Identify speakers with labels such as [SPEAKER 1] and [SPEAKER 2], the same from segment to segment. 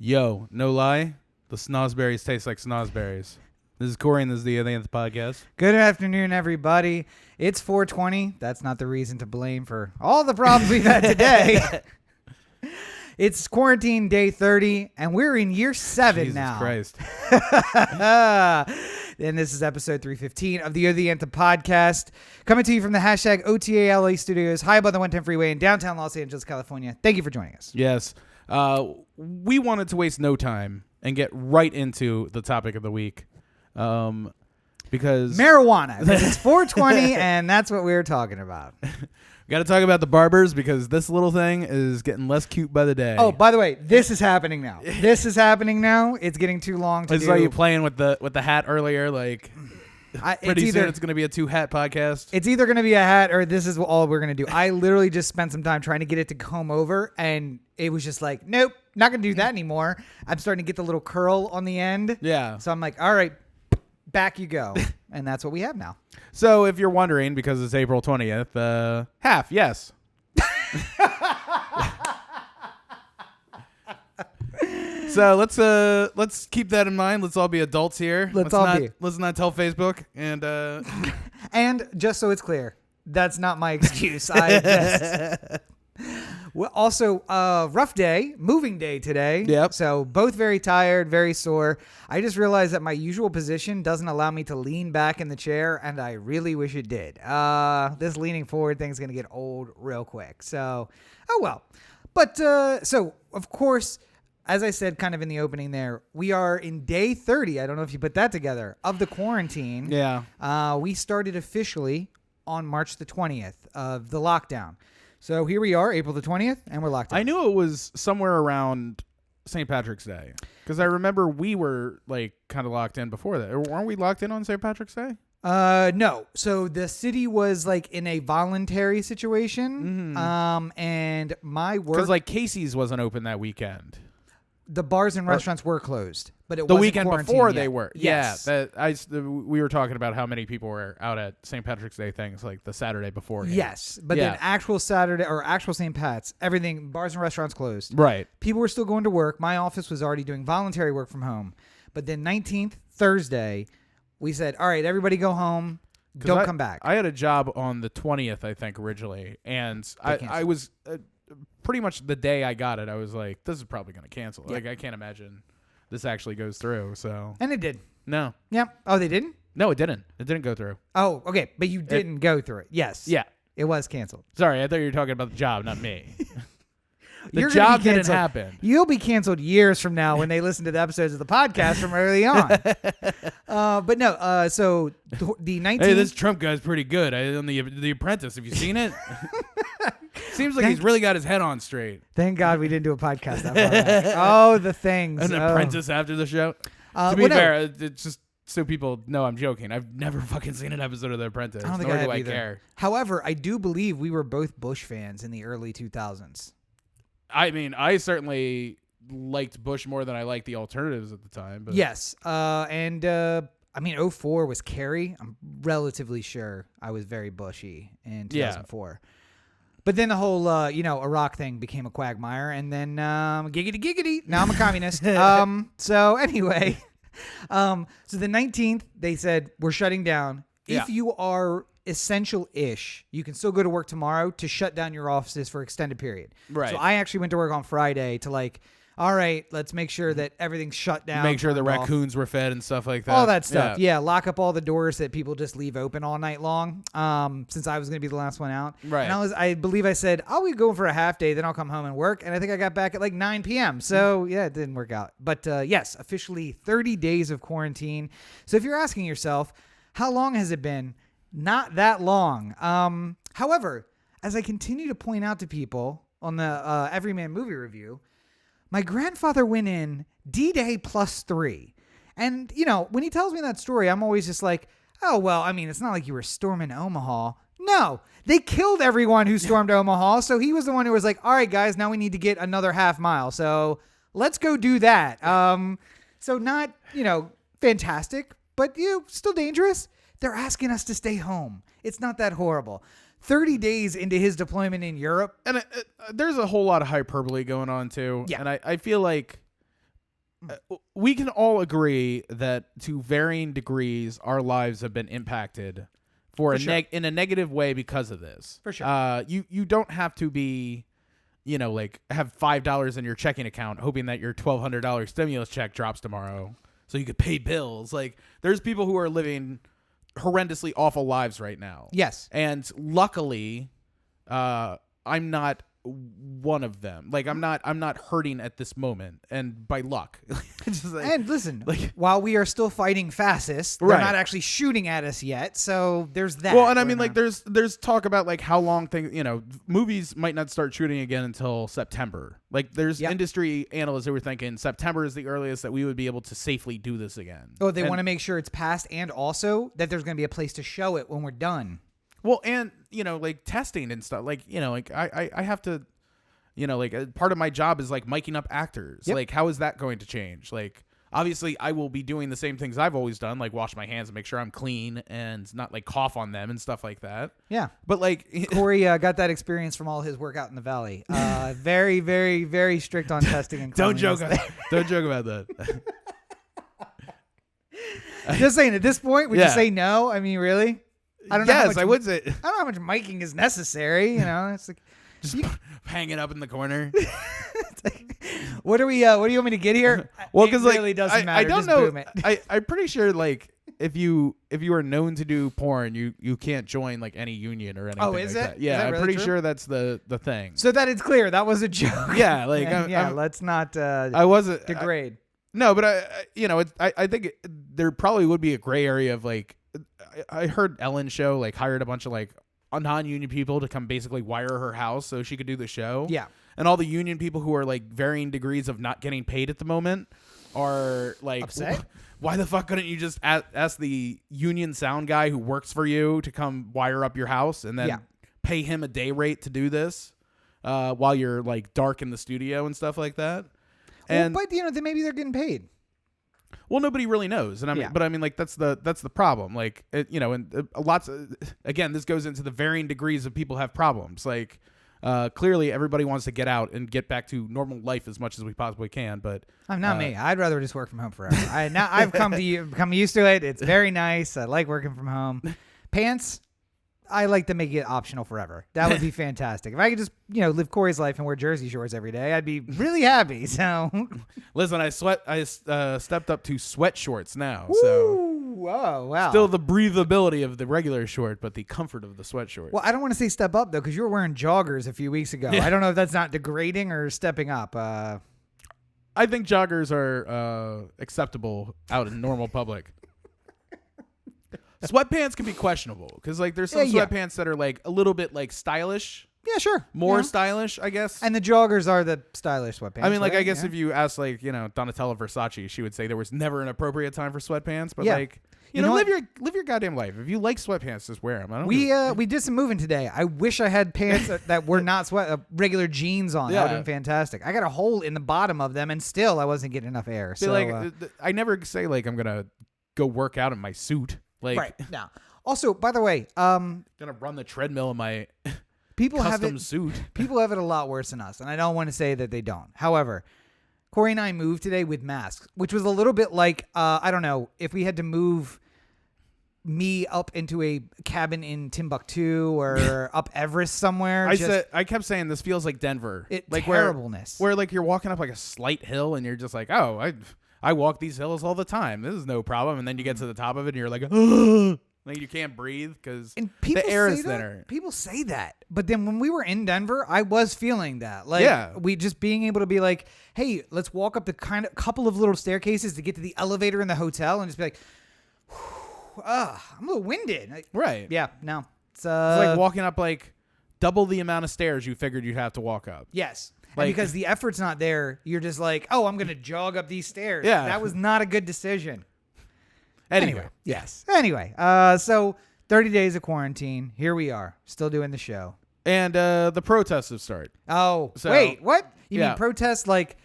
[SPEAKER 1] Yo, no lie, the snozberries taste like snozberries. This is Corey, and this is the O The Anthem podcast.
[SPEAKER 2] Good afternoon, everybody. It's 4:20. That's not the reason to blame for all the problems we've had today. It's quarantine day 30, and we're in year 7
[SPEAKER 1] Jesus
[SPEAKER 2] now.
[SPEAKER 1] Christ.
[SPEAKER 2] And this is episode 315 of the O The Anthem podcast, coming to you from the hashtag OTA LA studios, high above the 110 freeway in downtown Los Angeles, California. Thank you for joining us.
[SPEAKER 1] Yes. We wanted to waste no time and get right into the topic of the week. Because
[SPEAKER 2] Marijuana. Because it's 420, and that's what we're talking about.
[SPEAKER 1] Got to talk about the barbers because this little thing is getting less cute by the day.
[SPEAKER 2] Oh, by the way, this is happening now. It's getting too long to
[SPEAKER 1] I
[SPEAKER 2] do.
[SPEAKER 1] saw you playing with the hat earlier. Like, pretty soon it's going to be a 2-hat podcast.
[SPEAKER 2] It's either going to be a hat or this is all we're going to do. I literally just spent some time trying to get it to comb over, and it was just like, nope, not going to do that anymore. I'm starting to get the little curl on the end.
[SPEAKER 1] Yeah.
[SPEAKER 2] So I'm like, all right, back you go. And that's what we have now.
[SPEAKER 1] So if you're wondering, because it's April 20th, half, yes. So let's keep that in mind. Let's all be adults here. Let's not tell Facebook. And
[SPEAKER 2] and just so it's clear, that's not my excuse. Well, also, rough day, moving day today.
[SPEAKER 1] Yep.
[SPEAKER 2] So both very tired, very sore. I just realized that my usual position doesn't allow me to lean back in the chair, and I really wish it did. This leaning forward thing's going to get old real quick. So, oh well. But, so, of course, as I said kind of in the opening there, we are in day 30. I don't know if you put that together, of the quarantine.
[SPEAKER 1] yeah.
[SPEAKER 2] We started officially on March the 20th of the lockdown. So here we are, April the 20th, and we're locked down.
[SPEAKER 1] I knew it was somewhere around St. Patrick's Day because I remember we were like kind of locked in before that. Or weren't we locked in on St. Patrick's Day?
[SPEAKER 2] No. So the city was like in a voluntary situation.
[SPEAKER 1] Mm-hmm.
[SPEAKER 2] And my work,
[SPEAKER 1] Because like Casey's wasn't open that weekend.
[SPEAKER 2] the bars and restaurants were closed, but it
[SPEAKER 1] The
[SPEAKER 2] wasn't
[SPEAKER 1] weekend
[SPEAKER 2] quarantined
[SPEAKER 1] before
[SPEAKER 2] yet.
[SPEAKER 1] they were.
[SPEAKER 2] Yes.
[SPEAKER 1] Yeah. We were talking about how many people were out at St. Patrick's Day things like the Saturday before.
[SPEAKER 2] Yes. But
[SPEAKER 1] Yeah.
[SPEAKER 2] then actual Saturday or actual St. Pat's, everything, bars and restaurants closed.
[SPEAKER 1] Right.
[SPEAKER 2] People were still going to work. My office was already doing voluntary work from home. But then 19th, Thursday, we said, all right, everybody go home. Don't come back.
[SPEAKER 1] I had a job on the 20th, I think, originally. And I was pretty much the day I got it, I was like, this is probably going to cancel.
[SPEAKER 2] Yeah.
[SPEAKER 1] Like, I can't imagine this actually goes through. So
[SPEAKER 2] And it did.
[SPEAKER 1] no.
[SPEAKER 2] Yep. Oh, they didn't?
[SPEAKER 1] No, it didn't. It didn't go through.
[SPEAKER 2] Oh, okay. But you didn't go through it. Yes.
[SPEAKER 1] Yeah.
[SPEAKER 2] It was canceled.
[SPEAKER 1] Sorry, I thought you were talking about the job, not me. The
[SPEAKER 2] You're gonna
[SPEAKER 1] job
[SPEAKER 2] be
[SPEAKER 1] didn't
[SPEAKER 2] canceled.
[SPEAKER 1] happen.
[SPEAKER 2] You'll be canceled years from now when they listen to the episodes of the podcast from early on. But no, so the 19th.
[SPEAKER 1] Hey, this Trump guy's pretty good. On the Apprentice. Have you seen it? Seems like he's really got his head on straight.
[SPEAKER 2] Thank God we didn't do a podcast that far back. Oh, the things.
[SPEAKER 1] An Apprentice after the show. To be fair, it's just so people know I'm joking. I've never fucking seen an episode of The Apprentice.
[SPEAKER 2] I don't think
[SPEAKER 1] Nor
[SPEAKER 2] I have
[SPEAKER 1] do I
[SPEAKER 2] either.
[SPEAKER 1] care.
[SPEAKER 2] However, I do believe we were both Bush fans in the early 2000s.
[SPEAKER 1] I mean, I certainly liked Bush more than I liked the alternatives at the time. But
[SPEAKER 2] Yes. And I mean, 04 was Kerry. I'm relatively sure I was very Bushy in 2004. But then the whole, Iraq thing became a quagmire, and then giggity, now I'm a communist. So anyway, so the 19th, they said, we're shutting down.
[SPEAKER 1] Yeah.
[SPEAKER 2] If you are essential-ish, you can still go to work tomorrow to shut down your offices for extended period.
[SPEAKER 1] Right.
[SPEAKER 2] So I actually went to work on Friday to like, all right, let's make sure that everything's shut down.
[SPEAKER 1] make sure the
[SPEAKER 2] turned off.
[SPEAKER 1] raccoons were fed and stuff like that.
[SPEAKER 2] All that stuff. Yeah, lock up all the doors that people just leave open all night long. Since I was going to be the last one out.
[SPEAKER 1] Right.
[SPEAKER 2] And I believe I said, I'll be going for a half day, then I'll come home and work. And I think I got back at like 9 p.m. So yeah, it didn't work out. But yes, officially 30 days of quarantine. So if you're asking yourself, how long has it been? Not that long. However, as I continue to point out to people on the Everyman Movie Review, my grandfather went in D-Day +3. And, when he tells me that story, I'm always just like, oh, well, I mean, it's not like you were storming Omaha. No, they killed everyone who stormed Omaha. So he was the one who was like, all right, guys, now we need to get another half mile. So let's go do that. So not, fantastic, but still dangerous. They're asking us to stay home. It's not that horrible. 30 days into his deployment in Europe.
[SPEAKER 1] And there's a whole lot of hyperbole going on, too.
[SPEAKER 2] Yeah.
[SPEAKER 1] And I feel like we can all agree that to varying degrees, our lives have been impacted in a negative way because of this.
[SPEAKER 2] For sure.
[SPEAKER 1] You don't have to be, like have $5 in your checking account hoping that your $1,200 stimulus check drops tomorrow so you could pay bills. Like, there's people who are living horrendously awful lives right now.
[SPEAKER 2] Yes.
[SPEAKER 1] And luckily, I'm not one of them. Like, I'm not hurting at this moment, and by luck. Just like,
[SPEAKER 2] And listen, while we are still fighting fascists, they're not actually shooting at us yet. So there's that.
[SPEAKER 1] Well, and I mean, like, there's talk about like how long things, movies might not start shooting again until September. Like, there's industry analysts who were thinking September is the earliest that we would be able to safely do this again.
[SPEAKER 2] Oh, they want to make sure it's passed, and also that there's going to be a place to show it when we're done.
[SPEAKER 1] Well, and like testing and stuff. Like, like I have to, like, part of my job is like miking up actors.
[SPEAKER 2] Yep.
[SPEAKER 1] Like, how is that going to change? Like, obviously, I will be doing the same things I've always done, like wash my hands and make sure I'm clean and not like cough on them and stuff like that.
[SPEAKER 2] Yeah.
[SPEAKER 1] But like,
[SPEAKER 2] Corey got that experience from all his work out in the valley. Very, very, very strict on testing and
[SPEAKER 1] don't
[SPEAKER 2] cleanliness.
[SPEAKER 1] don't joke about that.
[SPEAKER 2] Just saying, at this point, would you say no? I mean, really? I don't know.
[SPEAKER 1] Yes, I would say.
[SPEAKER 2] I don't know how much miking is necessary. It's like
[SPEAKER 1] just hang it up in the corner.
[SPEAKER 2] What do you want me to get here?
[SPEAKER 1] Well, because
[SPEAKER 2] it really doesn't matter.
[SPEAKER 1] I don't
[SPEAKER 2] Just
[SPEAKER 1] know.
[SPEAKER 2] boom it.
[SPEAKER 1] I'm pretty sure like if you are known to do porn, you can't join like any union or anything.
[SPEAKER 2] Oh, is
[SPEAKER 1] like
[SPEAKER 2] it?
[SPEAKER 1] That. Yeah,
[SPEAKER 2] Is that
[SPEAKER 1] I'm
[SPEAKER 2] really
[SPEAKER 1] pretty
[SPEAKER 2] true?
[SPEAKER 1] sure that's the thing.
[SPEAKER 2] So that it's clear that was a joke.
[SPEAKER 1] Yeah, like
[SPEAKER 2] let's not.
[SPEAKER 1] I wasn't
[SPEAKER 2] degrade.
[SPEAKER 1] No, but I think there probably would be a gray area of like. I heard Ellen show like hired a bunch of like non-union people to come basically wire her house so she could do the show.
[SPEAKER 2] Yeah.
[SPEAKER 1] And all the union people who are like varying degrees of not getting paid at the moment are like,
[SPEAKER 2] upset?
[SPEAKER 1] Why the fuck couldn't you just ask the union sound guy who works for you to come wire up your house and then pay him a day rate to do this while you're like dark in the studio and stuff like that? And
[SPEAKER 2] but then maybe they're getting paid.
[SPEAKER 1] Well, nobody really knows, and but I mean, like that's the problem. Like, and lots. Again, this goes into the varying degrees of people have problems. Like, clearly, everybody wants to get out and get back to normal life as much as we possibly can. But
[SPEAKER 2] I'm not me. I'd rather just work from home forever. I've come used to it. It's very nice. I like working from home. Pants, I like to make it optional forever. That would be fantastic. If I could just, live Corey's life and wear jersey shorts every day, I'd be really happy. So,
[SPEAKER 1] listen, I stepped up to sweat shorts now. So,
[SPEAKER 2] whoa, wow.
[SPEAKER 1] Still the breathability of the regular short, but the comfort of the sweat short.
[SPEAKER 2] Well, I don't want to say step up though, because you were wearing joggers a few weeks ago. Yeah. I don't know if that's not degrading or stepping up.
[SPEAKER 1] I think joggers are acceptable out in normal public. Sweatpants can be questionable because like there's some sweatpants that are like a little bit like stylish.
[SPEAKER 2] Yeah, sure.
[SPEAKER 1] More stylish, I guess.
[SPEAKER 2] And the joggers are the stylish sweatpants.
[SPEAKER 1] I mean, like,
[SPEAKER 2] right?
[SPEAKER 1] I guess if you ask like, Donatella Versace, she would say there was never an appropriate time for sweatpants. But like, live your goddamn life. If you like sweatpants, just wear them.
[SPEAKER 2] We did some moving today. I wish I had pants that were not regular jeans on. That would have been fantastic. I got a hole in the bottom of them, and still I wasn't getting enough air. So
[SPEAKER 1] like, I never say like I'm gonna go work out in my suit. Like,
[SPEAKER 2] right now. Also, by the way,
[SPEAKER 1] gonna run the treadmill in my custom suit.
[SPEAKER 2] People have it a lot worse than us, and I don't want to say that they don't. However, Corey and I moved today with masks, which was a little bit like I don't know if we had to move me up into a cabin in Timbuktu or up Everest somewhere.
[SPEAKER 1] I kept saying this feels like Denver. Like
[SPEAKER 2] terribleness.
[SPEAKER 1] Where like you're walking up like a slight hill and you're just like, oh, I walk these hills all the time. This is no problem. And then you get to the top of it and you're like, oh, like you can't breathe because the air is thinner.
[SPEAKER 2] People say that. But then when we were in Denver, I was feeling that. Like we just being able to be like, hey, let's walk up the couple of little staircases to get to the elevator in the hotel and just be like, I'm a little winded.
[SPEAKER 1] Right.
[SPEAKER 2] Yeah, no. It's
[SPEAKER 1] like walking up like double the amount of stairs you figured you'd have to walk up.
[SPEAKER 2] Yes. Like, and because the effort's not there, you're just like, oh, I'm going to jog up these stairs.
[SPEAKER 1] Yeah.
[SPEAKER 2] That was not a good decision.
[SPEAKER 1] Anyway.
[SPEAKER 2] Yes. Anyway. So 30 days of quarantine. Here we are. Still doing the show.
[SPEAKER 1] And the protests have started.
[SPEAKER 2] Oh, so, wait. What? You mean protests like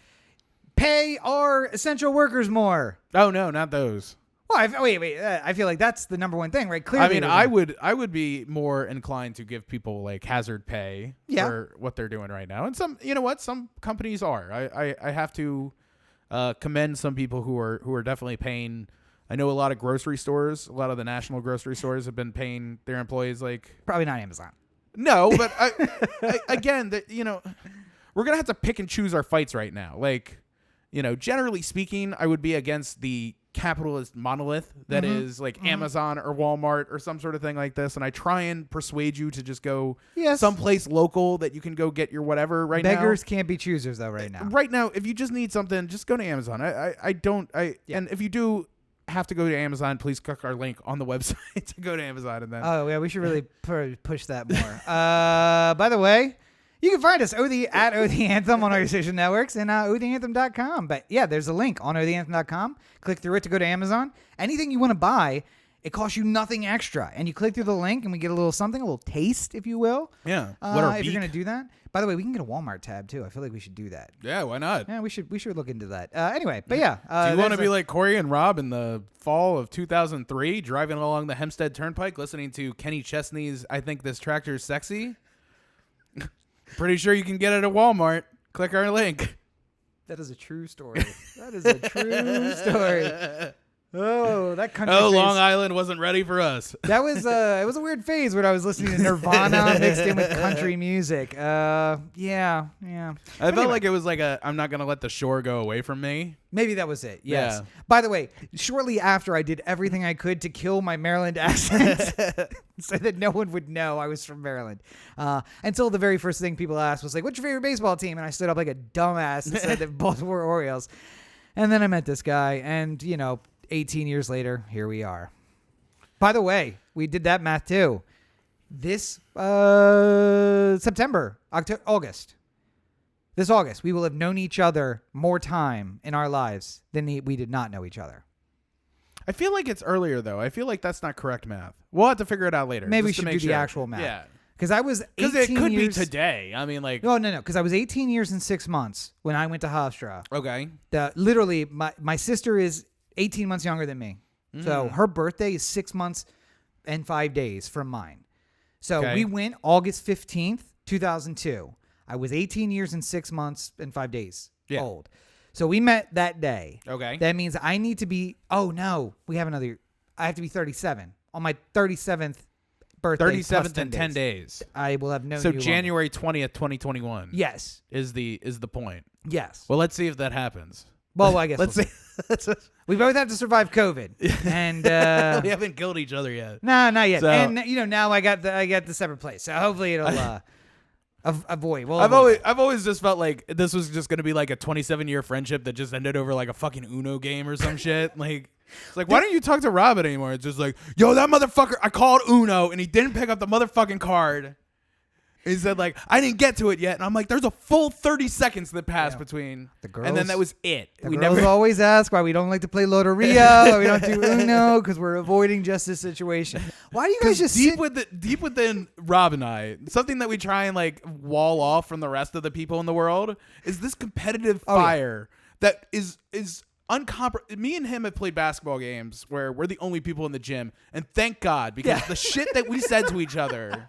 [SPEAKER 2] pay our essential workers more?
[SPEAKER 1] Oh, no, not those.
[SPEAKER 2] Well, wait. I feel like that's the number one thing, right? Clearly,
[SPEAKER 1] I mean, I would be more inclined to give people like hazard pay for what they're doing right now. And some companies are. I have to commend some people who are definitely paying. I know a lot of grocery stores, a lot of the national grocery stores have been paying their employees like
[SPEAKER 2] probably not Amazon.
[SPEAKER 1] No, but again, we're gonna have to pick and choose our fights right now. Like, generally speaking, I would be against the capitalist monolith that is like Amazon or Walmart or some sort of thing like this, and I try and persuade you to just go someplace local that you can go get your whatever right now.
[SPEAKER 2] Beggars can't be choosers though right now.
[SPEAKER 1] Right now, if you just need something, just go to Amazon. And if you do have to go to Amazon, please click our link on the website to go to Amazon. And then
[SPEAKER 2] we should really push that more. By the way, you can find us at O The Anthem on all your social networks and OTheAnthem.com. But yeah, there's a link on OTheAnthem.com. Click through it to go to Amazon. Anything you want to buy, it costs you nothing extra. And you click through the link and we get a little something, a little taste, if you will.
[SPEAKER 1] Yeah.
[SPEAKER 2] If you're going to do that. By the way, we can get a Walmart tab too. I feel like we should do that.
[SPEAKER 1] Yeah, why not?
[SPEAKER 2] Yeah, we should look into that. Anyway, but yeah.
[SPEAKER 1] Do you want to be like Corey and Rob in the fall of 2003, driving along the Hempstead Turnpike, listening to Kenny Chesney's "I Think This Tractor's Sexy"? Pretty sure you can get it at Walmart. Click our link.
[SPEAKER 2] That is a true story. That is a true story. Oh, that country.
[SPEAKER 1] Oh, Long Island wasn't ready for us.
[SPEAKER 2] That was it was a weird phase when I was listening to Nirvana mixed in with country music. Yeah.
[SPEAKER 1] I felt like it was like I'm not gonna let the shore go away from me.
[SPEAKER 2] Maybe that was it. Yes.
[SPEAKER 1] Yeah.
[SPEAKER 2] By the way, shortly after I did everything I could to kill my Maryland accent so that no one would know I was from Maryland. Until the very first thing people asked was like, "What's your favorite baseball team?" And I stood up like a dumbass and said the Baltimore Orioles. And then I met this guy, and 18 years later, here we are. By the way, we did that math too. This August, we will have known each other more time in our lives than we did not know each other.
[SPEAKER 1] I feel like it's earlier, though. I feel like that's not correct math. We'll have to figure it out later.
[SPEAKER 2] Maybe we should do the actual math.
[SPEAKER 1] Yeah.
[SPEAKER 2] Because I was 18 years...
[SPEAKER 1] Because it could be today. I mean, like...
[SPEAKER 2] No. Because I was 18 years and 6 months when I went to Hofstra.
[SPEAKER 1] Okay.
[SPEAKER 2] Literally, my sister is 18 months younger than me. So her birthday is 6 months and 5 days from mine. So we went August 15th, 2002. I was 18 years and 6 months and 5 days old. So we met that day.
[SPEAKER 1] Okay.
[SPEAKER 2] That means I need to be... Oh, no. We have another... I have to be 37. On my 37th birthday.
[SPEAKER 1] 37th and 10 days.
[SPEAKER 2] I will have known
[SPEAKER 1] so
[SPEAKER 2] you
[SPEAKER 1] January 20th, 2021.
[SPEAKER 2] Yes.
[SPEAKER 1] Is the point.
[SPEAKER 2] Yes.
[SPEAKER 1] Well, let's see if that happens.
[SPEAKER 2] Well, I guess
[SPEAKER 1] let's see.
[SPEAKER 2] We both have to survive COVID, and
[SPEAKER 1] we haven't killed each other yet.
[SPEAKER 2] No, not yet.
[SPEAKER 1] So,
[SPEAKER 2] and now I got the separate place, so hopefully it'll avoid.
[SPEAKER 1] I've always just felt like this was just gonna be like a 27-year friendship that just ended over like a fucking Uno game or some shit. Like, it's like, why don't you talk to Robin anymore? It's just like, yo, that motherfucker. I called Uno and he didn't pick up the motherfucking card. He said, like, I didn't get to it yet. And I'm like, there's a full 30 seconds that passed between.
[SPEAKER 2] The girls,
[SPEAKER 1] and then that was it.
[SPEAKER 2] We girls always ask why we don't like to play Loteria, why we don't do Uno, because we're avoiding just this situation. Why do you guys just
[SPEAKER 1] deep within Rob and I, something that we try and like wall off from the rest of the people in the world is this competitive fire that is me and him have played basketball games where we're the only people in the gym. And thank God, because the shit that we said to each other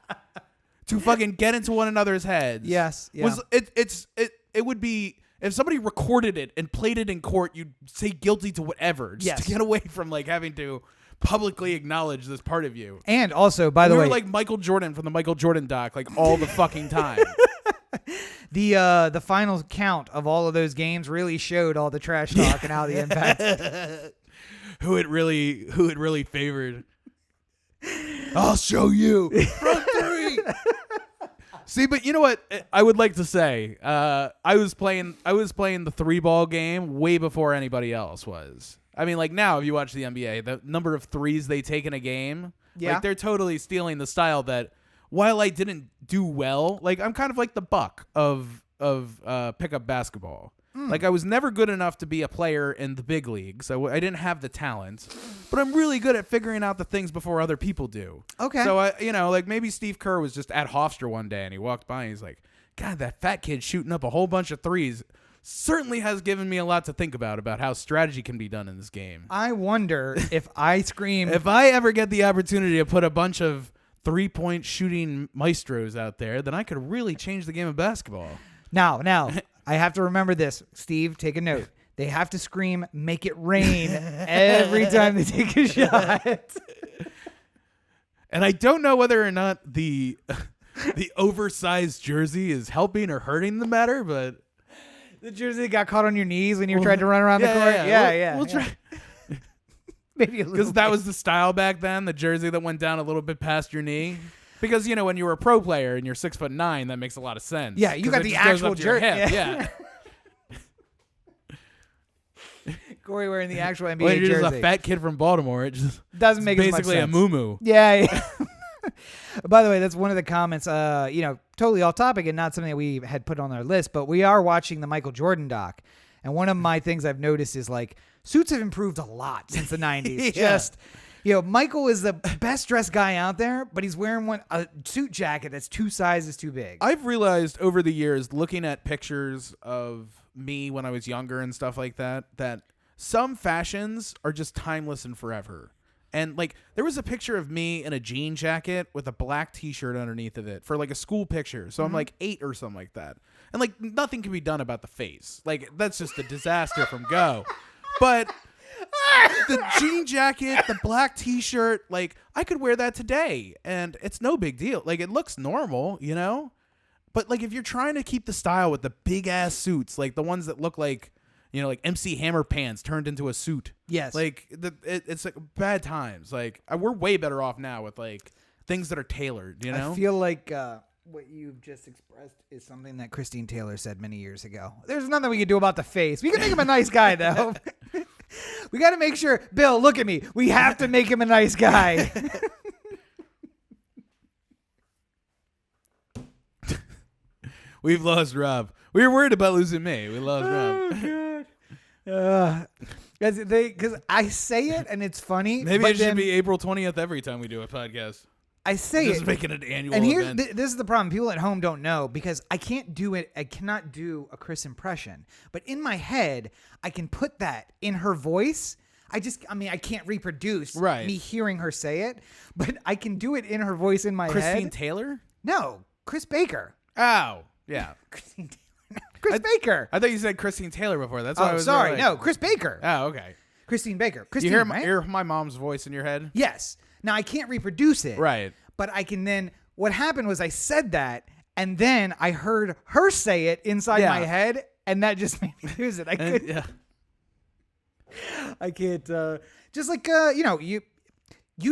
[SPEAKER 1] to fucking get into one another's heads.
[SPEAKER 2] Yes. Yeah.
[SPEAKER 1] Was it would be if somebody recorded it and played it in court, you'd say guilty to whatever just to get away from like having to publicly acknowledge this part of you.
[SPEAKER 2] And also, by the way,
[SPEAKER 1] we were like Michael Jordan from the Michael Jordan doc, like all the fucking time.
[SPEAKER 2] The final count of all of those games really showed all the trash talk and how the impact.
[SPEAKER 1] Who it really favored. I'll show you. Front three. See, but you know what I would like to say? I was playing the 3-ball game way before anybody else was. I mean, like now, if you watch the NBA, the number of threes they take in a game, like they're totally stealing the style that while I didn't do well, like I'm kind of like the Buck of pickup basketball. Like I was never good enough to be a player in the big leagues. I didn't have the talent, but I'm really good at figuring out the things before other people do.
[SPEAKER 2] Okay.
[SPEAKER 1] So like maybe Steve Kerr was just at Hofstra one day and he walked by and he's like, God, that fat kid shooting up a whole bunch of threes certainly has given me a lot to think about how strategy can be done in this game.
[SPEAKER 2] I wonder if I scream.
[SPEAKER 1] If I ever get the opportunity to put a bunch of 3-point shooting maestros out there, then I could really change the game of basketball.
[SPEAKER 2] Now, I have to remember this. Steve, take a note. They have to scream, "Make it rain," every time they take a shot.
[SPEAKER 1] And I don't know whether or not the oversized jersey is helping or hurting the matter, but
[SPEAKER 2] the jersey got caught on your knees when you were trying to run around the court.
[SPEAKER 1] We'll try.
[SPEAKER 2] Maybe
[SPEAKER 1] because that was the style back then, the jersey that went down a little bit past your knee. Because when you were a pro player and you're 6'9", that makes a lot of sense.
[SPEAKER 2] Yeah, you got the actual jersey.
[SPEAKER 1] Yeah.
[SPEAKER 2] Corey wearing the actual NBA
[SPEAKER 1] when you're
[SPEAKER 2] jersey.
[SPEAKER 1] just a fat kid from Baltimore, it just
[SPEAKER 2] doesn't make
[SPEAKER 1] basically
[SPEAKER 2] as much sense.
[SPEAKER 1] a muumuu.
[SPEAKER 2] Yeah. By the way, that's one of the comments. Totally off topic and not something that we had put on our list, but we are watching the Michael Jordan doc, and one of my things I've noticed is like suits have improved a lot since the 90s. Just. Michael is the best dressed guy out there, but he's wearing a suit jacket that's 2 sizes too big.
[SPEAKER 1] I've realized over the years, looking at pictures of me when I was younger and stuff like that, that some fashions are just timeless and forever. And like there was a picture of me in a jean jacket with a black T-shirt underneath of it for like a school picture. So I'm like 8 or something like that. And like nothing can be done about the face. Like that's just a disaster from go. But the jean jacket, the black T-shirt, like I could wear that today and it's no big deal. Like it looks normal, But like if you're trying to keep the style with the big ass suits, like the ones that look like, like MC Hammer pants turned into a suit.
[SPEAKER 2] Yes.
[SPEAKER 1] Like it's like bad times. Like we're way better off now with like things that are tailored,
[SPEAKER 2] I feel like what you've just expressed is something that Christine Taylor said many years ago. There's nothing we can do about the face. We can make him a nice guy though. We got to make sure, Bill, look at me. We have to make him a nice guy.
[SPEAKER 1] We've lost Rob. We were worried about losing me. We lost Rob.
[SPEAKER 2] God. Because I say it and it's funny.
[SPEAKER 1] Maybe it should be April 20th every time we do a podcast.
[SPEAKER 2] I say
[SPEAKER 1] just making it an annual
[SPEAKER 2] and
[SPEAKER 1] event.
[SPEAKER 2] This is the problem. People at home don't know because I can't do it. I cannot do a Chris impression. But in my head, I can put that in her voice. I can't reproduce me hearing her say it, but I can do it in her voice in my head.
[SPEAKER 1] Christine Taylor?
[SPEAKER 2] No, Chris Baker.
[SPEAKER 1] Oh, yeah.
[SPEAKER 2] Christine Taylor. Chris Baker.
[SPEAKER 1] I thought you said Christine Taylor before. That's why I was
[SPEAKER 2] sorry.
[SPEAKER 1] like,
[SPEAKER 2] no, Chris Baker.
[SPEAKER 1] Oh, okay.
[SPEAKER 2] Christine Baker. Christine,
[SPEAKER 1] you
[SPEAKER 2] right?
[SPEAKER 1] hear my mom's voice in your head?
[SPEAKER 2] Yes. Now, I can't reproduce it.
[SPEAKER 1] Right.
[SPEAKER 2] But I can then, what happened was I said that, and then I heard her say it inside my head, and that just made me use it. I couldn't. I can't. Just like, you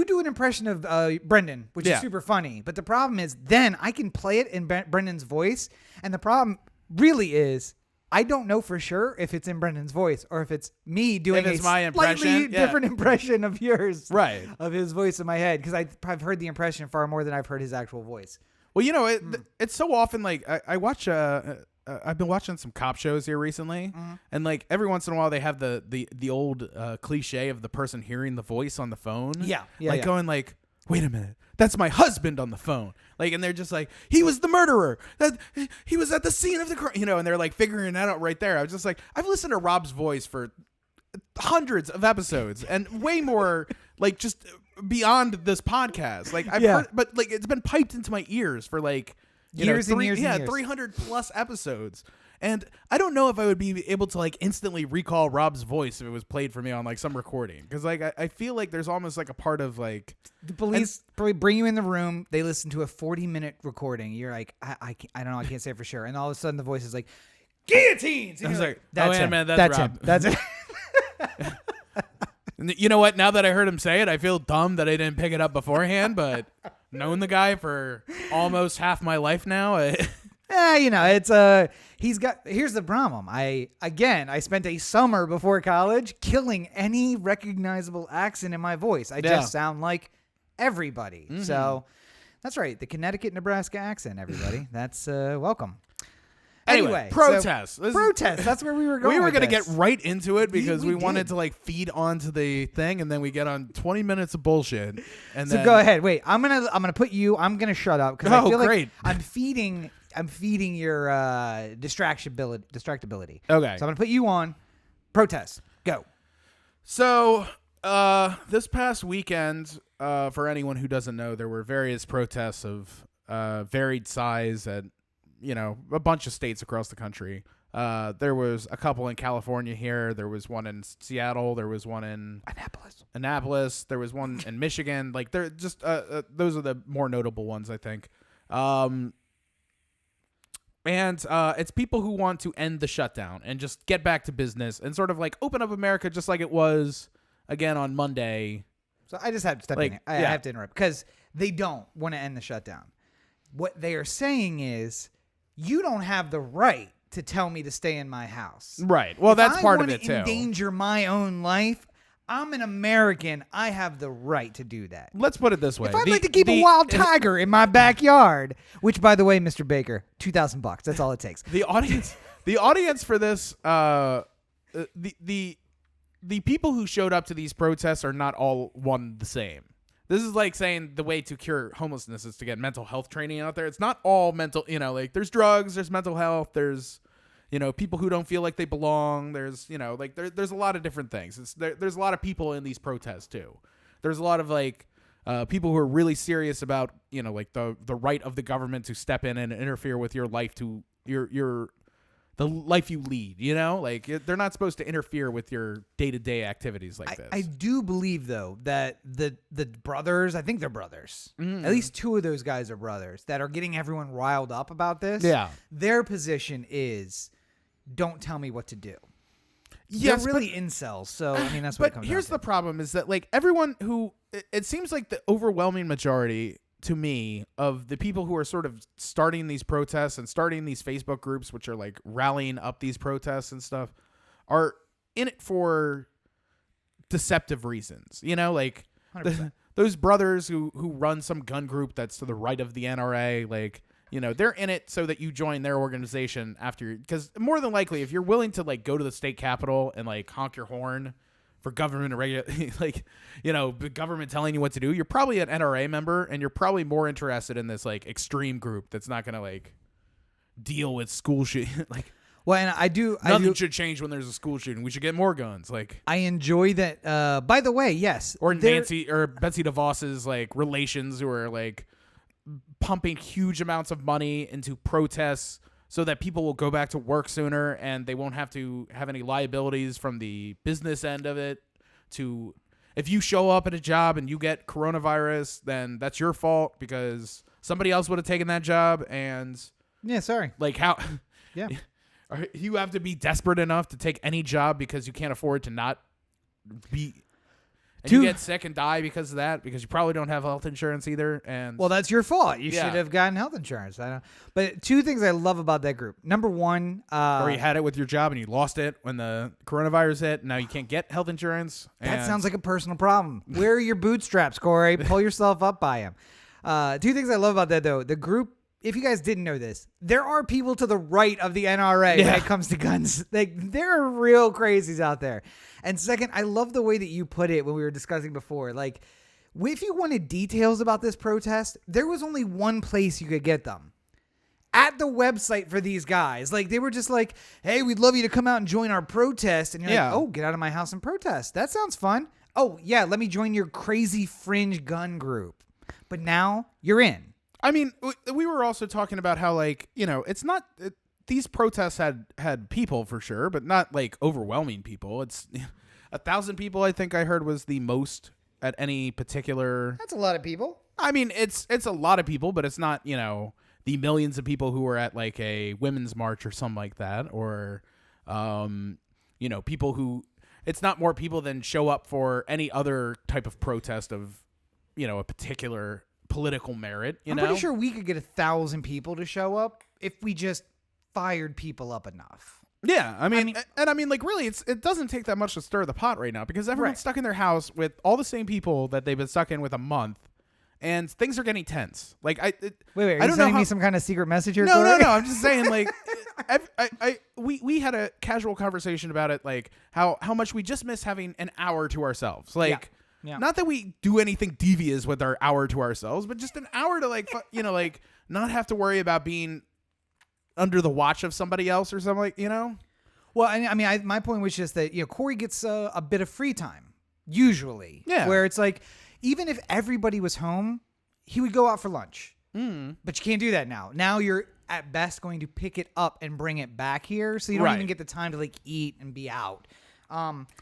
[SPEAKER 2] do an impression of Brendan, which is super funny. But the problem is then I can play it in Brendan's voice, and the problem really is I don't know for sure if it's in Brendan's voice or if it's me doing a slightly different impression of yours.
[SPEAKER 1] Right.
[SPEAKER 2] Of his voice in my head. Because I've heard the impression far more than I've heard his actual voice.
[SPEAKER 1] Well, it's so often like I watch, I've been watching some cop shows here recently. And like every once in a while they have the old cliche of the person hearing the voice on the phone.
[SPEAKER 2] Yeah.
[SPEAKER 1] Going like, wait a minute. That's my husband on the phone. Like, and they're just like, he was the murderer. He was at the scene of the crime, and they're like figuring that out right there. I was just like, I've listened to Rob's voice for hundreds of episodes and way more like just beyond this podcast. Like I've heard, but like it's been piped into my ears for like
[SPEAKER 2] years and years.
[SPEAKER 1] 300 plus episodes. And I don't know if I would be able to like instantly recall Rob's voice if it was played for me on like some recording. Because like I feel like there's almost like a part of like
[SPEAKER 2] the police probably bring you in the room. They listen to a 40-minute recording. You're like, I don't know. I can't say for sure. And all of a sudden the voice is like, guillotines. And
[SPEAKER 1] I was like,
[SPEAKER 2] that's him.
[SPEAKER 1] Man, that's Rob.
[SPEAKER 2] Him. That's it.
[SPEAKER 1] You know what? Now that I heard him say it, I feel dumb that I didn't pick it up beforehand. But knowing the guy for almost half my life now,
[SPEAKER 2] it's here's the problem. I spent a summer before college killing any recognizable accent in my voice. I just sound like everybody. Mm-hmm. So that's right. The Connecticut, Nebraska accent, everybody. That's welcome. Anyway,
[SPEAKER 1] protest.
[SPEAKER 2] Protest. That's where we were going.
[SPEAKER 1] We were
[SPEAKER 2] going to
[SPEAKER 1] get right into it because we wanted to like feed onto the thing, and then we get on 20 minutes of bullshit. And
[SPEAKER 2] so go ahead. Wait, I'm gonna put you. I'm gonna shut up because I feel like I'm feeding your distractibility.
[SPEAKER 1] Okay.
[SPEAKER 2] So I'm gonna put you on protest. Go.
[SPEAKER 1] So this past weekend, for anyone who doesn't know, there were various protests of varied size at a bunch of states across the country. There was a couple in California here. There was one in Seattle. There was one in Annapolis. There was one in Michigan. Like they're just those are the more notable ones, I think. And it's people who want to end the shutdown and just get back to business and sort of like open up America just like it was again on Monday.
[SPEAKER 2] So I just have to step in. I have to interrupt because they don't want to end the shutdown. What they are saying is you don't have the right to tell me to stay in my house.
[SPEAKER 1] Right. Well, that's part of it too.
[SPEAKER 2] If I want to endanger my own life, I'm an American. I have the right to do that.
[SPEAKER 1] Let's put it this way.
[SPEAKER 2] If I'd like to keep a wild tiger in my backyard, which, by the way, Mr. Baker, $2,000. That's all it takes.
[SPEAKER 1] The audience for this, the people who showed up to these protests are not all one the same. This is like saying the way to cure homelessness is to get mental health training out there. It's not all mental, like there's drugs, there's mental health, there's, people who don't feel like they belong. There's, like there's a lot of different things. There's a lot of people in these protests too. There's a lot of like people who are really serious about, like the right of the government to step in and interfere with your life, to the life you lead, like they're not supposed to interfere with your day-to-day activities like this.
[SPEAKER 2] I do believe though that the brothers, I think they're brothers. At least two of those guys are brothers that are getting everyone riled up about this.
[SPEAKER 1] Yeah.
[SPEAKER 2] Their position is don't tell me what to do.
[SPEAKER 1] Yes,
[SPEAKER 2] they're really incels. So I mean that's what it comes down to.
[SPEAKER 1] But here's the problem is that like everyone who it seems like the overwhelming majority to me of the people who are sort of starting these protests and starting these Facebook groups, which are like rallying up these protests and stuff, are in it for deceptive reasons, like those brothers who run some gun group that's to the right of the NRA, like, they're in it so that you join their organization after, because more than likely, if you're willing to like go to the state capitol and like honk your horn for government like, government telling you what to do, you're probably an NRA member and you're probably more interested in this like extreme group that's not going to like deal with school shooting. Like,
[SPEAKER 2] well, and
[SPEAKER 1] nothing should change when there's a school shooting. We should get more guns. Like,
[SPEAKER 2] I enjoy that. By the way, yes.
[SPEAKER 1] Or Nancy or Betsy DeVos's like relations who are like pumping huge amounts of money into protests so that people will go back to work sooner and they won't have to have any liabilities from the business end of it. If you show up at a job and you get coronavirus, then that's your fault because somebody else would have taken that job. And
[SPEAKER 2] yeah, sorry.
[SPEAKER 1] Like how?
[SPEAKER 2] Yeah.
[SPEAKER 1] You have to be desperate enough to take any job because you can't afford to not be. And you get sick and die because of that, because you probably don't have health insurance either. And
[SPEAKER 2] well, that's your fault. You should have gotten health insurance. But two things I love about that group. Number one,
[SPEAKER 1] or you had it with your job and you lost it when the coronavirus hit. And now you can't get health insurance.
[SPEAKER 2] That sounds like a personal problem. Where are your bootstraps, Corey? Pull yourself up by them. Two things I love about that, though. The group, if you guys didn't know this, there are people to the right of the NRA when it comes to guns. Like, there are real crazies out there. And second, I love the way that you put it when we were discussing before. Like, if you wanted details about this protest, there was only one place you could get them. At the website for these guys. Like, they were just like, hey, we'd love you to come out and join our protest. And you're like, oh, get out of my house and protest. That sounds fun. Oh, yeah, let me join your crazy fringe gun group. But now you're in.
[SPEAKER 1] I mean, we were also talking about how, like, it's not... These protests had people for sure, but not like overwhelming people. It's 1,000 people. I think I heard was the most at any particular.
[SPEAKER 2] That's a lot of people.
[SPEAKER 1] I mean, it's a lot of people, but it's not the millions of people who were at like a women's march or something like that, or people who. It's not more people than show up for any other type of protest of a particular political merit.
[SPEAKER 2] I'm pretty sure we could get 1,000 people to show up if we just fired people up enough.
[SPEAKER 1] Yeah, I mean, like really, it doesn't take that much to stir the pot right now because everyone's stuck in their house with all the same people that they've been stuck in with a month, and things are getting tense. Like,
[SPEAKER 2] wait, are you sending me some kind of secret message here?
[SPEAKER 1] No. I'm just saying, like, we had a casual conversation about it, like how much we just miss having an hour to ourselves, like. Yeah. Not that we do anything devious with our hour to ourselves, but just an hour to like, like not have to worry about being under the watch of somebody else or something, like,
[SPEAKER 2] Well, I mean, my point was just that, Corey gets a bit of free time, usually.
[SPEAKER 1] Yeah.
[SPEAKER 2] Where it's like, even if everybody was home, he would go out for lunch. But you can't do that now. Now you're at best going to pick it up and bring it back here, so you don't even get the time to like eat and be out.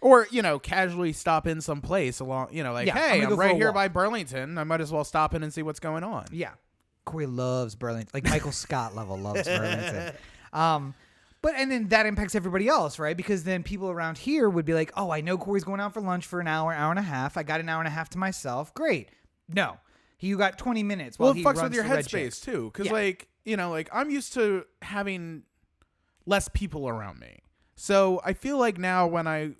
[SPEAKER 1] Or, casually stop in some place along, like, hey, I'm right here by Burlington. I might as well stop in and see what's going on.
[SPEAKER 2] Yeah. Corey loves Burlington. Like Michael Scott level loves Burlington. And then that impacts everybody else, right? Because then people around here would be like, oh, I know Corey's going out for lunch for an hour and a half. I got an hour and a half to myself. Great. No. You got 20 minutes while he runs
[SPEAKER 1] with your
[SPEAKER 2] the Red
[SPEAKER 1] headspace
[SPEAKER 2] Chicks.
[SPEAKER 1] too. Because I'm used to having less people around me. So I feel like now when I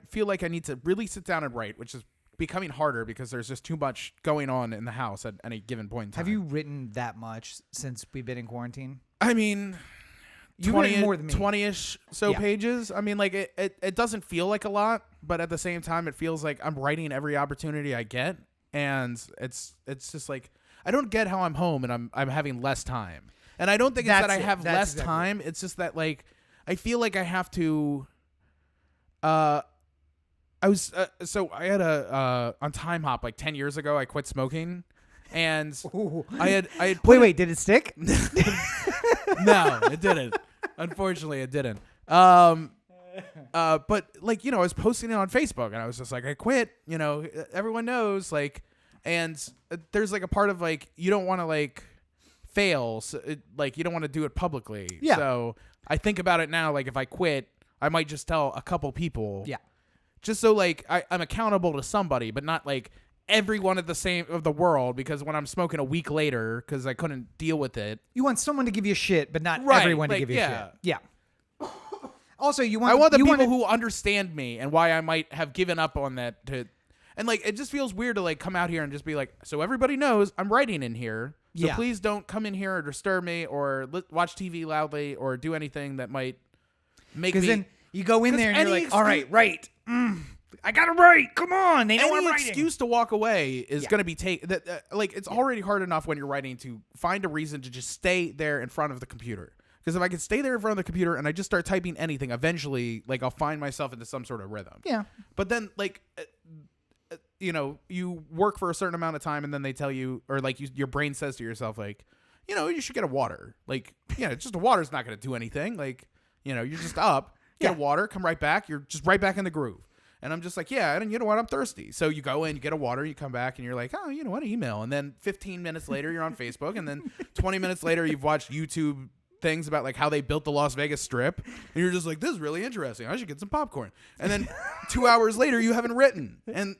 [SPEAKER 1] feel like I need to really sit down and write, which is becoming harder because there's just too much going on in the house at any given point in time.
[SPEAKER 2] Have you written that much since we've been in quarantine?
[SPEAKER 1] I mean,
[SPEAKER 2] you've written more than me.
[SPEAKER 1] 20-ish pages. I mean, like it doesn't feel like a lot, but at the same time, it feels like I'm writing every opportunity I get, and it's just like I don't get how I'm home and I'm having less time, and I don't think it's that I have less time. It's just that like. I feel like I have to. I had on Time Hop like 10 years ago. I quit smoking, and I had
[SPEAKER 2] wait, did it stick?
[SPEAKER 1] No, it didn't. Unfortunately, it didn't. But like I was posting it on Facebook, and I was just like, I quit. Everyone knows. Like, and there's like a part of like you don't want to like fail, so like you don't want to do it publicly.
[SPEAKER 2] Yeah.
[SPEAKER 1] So. I think about it now, like if I quit, I might just tell a couple people.
[SPEAKER 2] Yeah.
[SPEAKER 1] Just so like I'm accountable to somebody, but not like everyone of the world, because when I'm smoking a week later because I couldn't deal with it.
[SPEAKER 2] You want someone to give you shit, but not everyone to give you shit. Yeah. Also, I want the people who understand me and why I might have given up on that
[SPEAKER 1] and like it just feels weird to like come out here and just be like, so everybody knows I'm writing in here. So please don't come in here or disturb me or watch TV loudly or do anything that might make me...
[SPEAKER 2] Because then you go in there and you're like, all right, right. I got to write. Come on. They know I'm writing.
[SPEAKER 1] Any excuse to walk away is going to be taken... It's already hard enough when you're writing to find a reason to just stay there in front of the computer. Because if I can stay there in front of the computer and I just start typing anything, eventually like I'll find myself into some sort of rhythm.
[SPEAKER 2] Yeah.
[SPEAKER 1] But then like... you work for a certain amount of time and then they tell you, or like your brain says to yourself, like, you should get a water. Like, just a water's not going to do anything. Like, you're just up, get a water, come right back. You're just right back in the groove. And I'm just like, yeah, and you know what? I'm thirsty. So you go in, you get a water, you come back and you're like, oh, you know what? Email. And then 15 minutes later, you're on Facebook. And then 20 minutes later, you've watched YouTube things about like how they built the Las Vegas Strip. And you're just like, this is really interesting. I should get some popcorn. And then 2 hours later, you haven't written. And...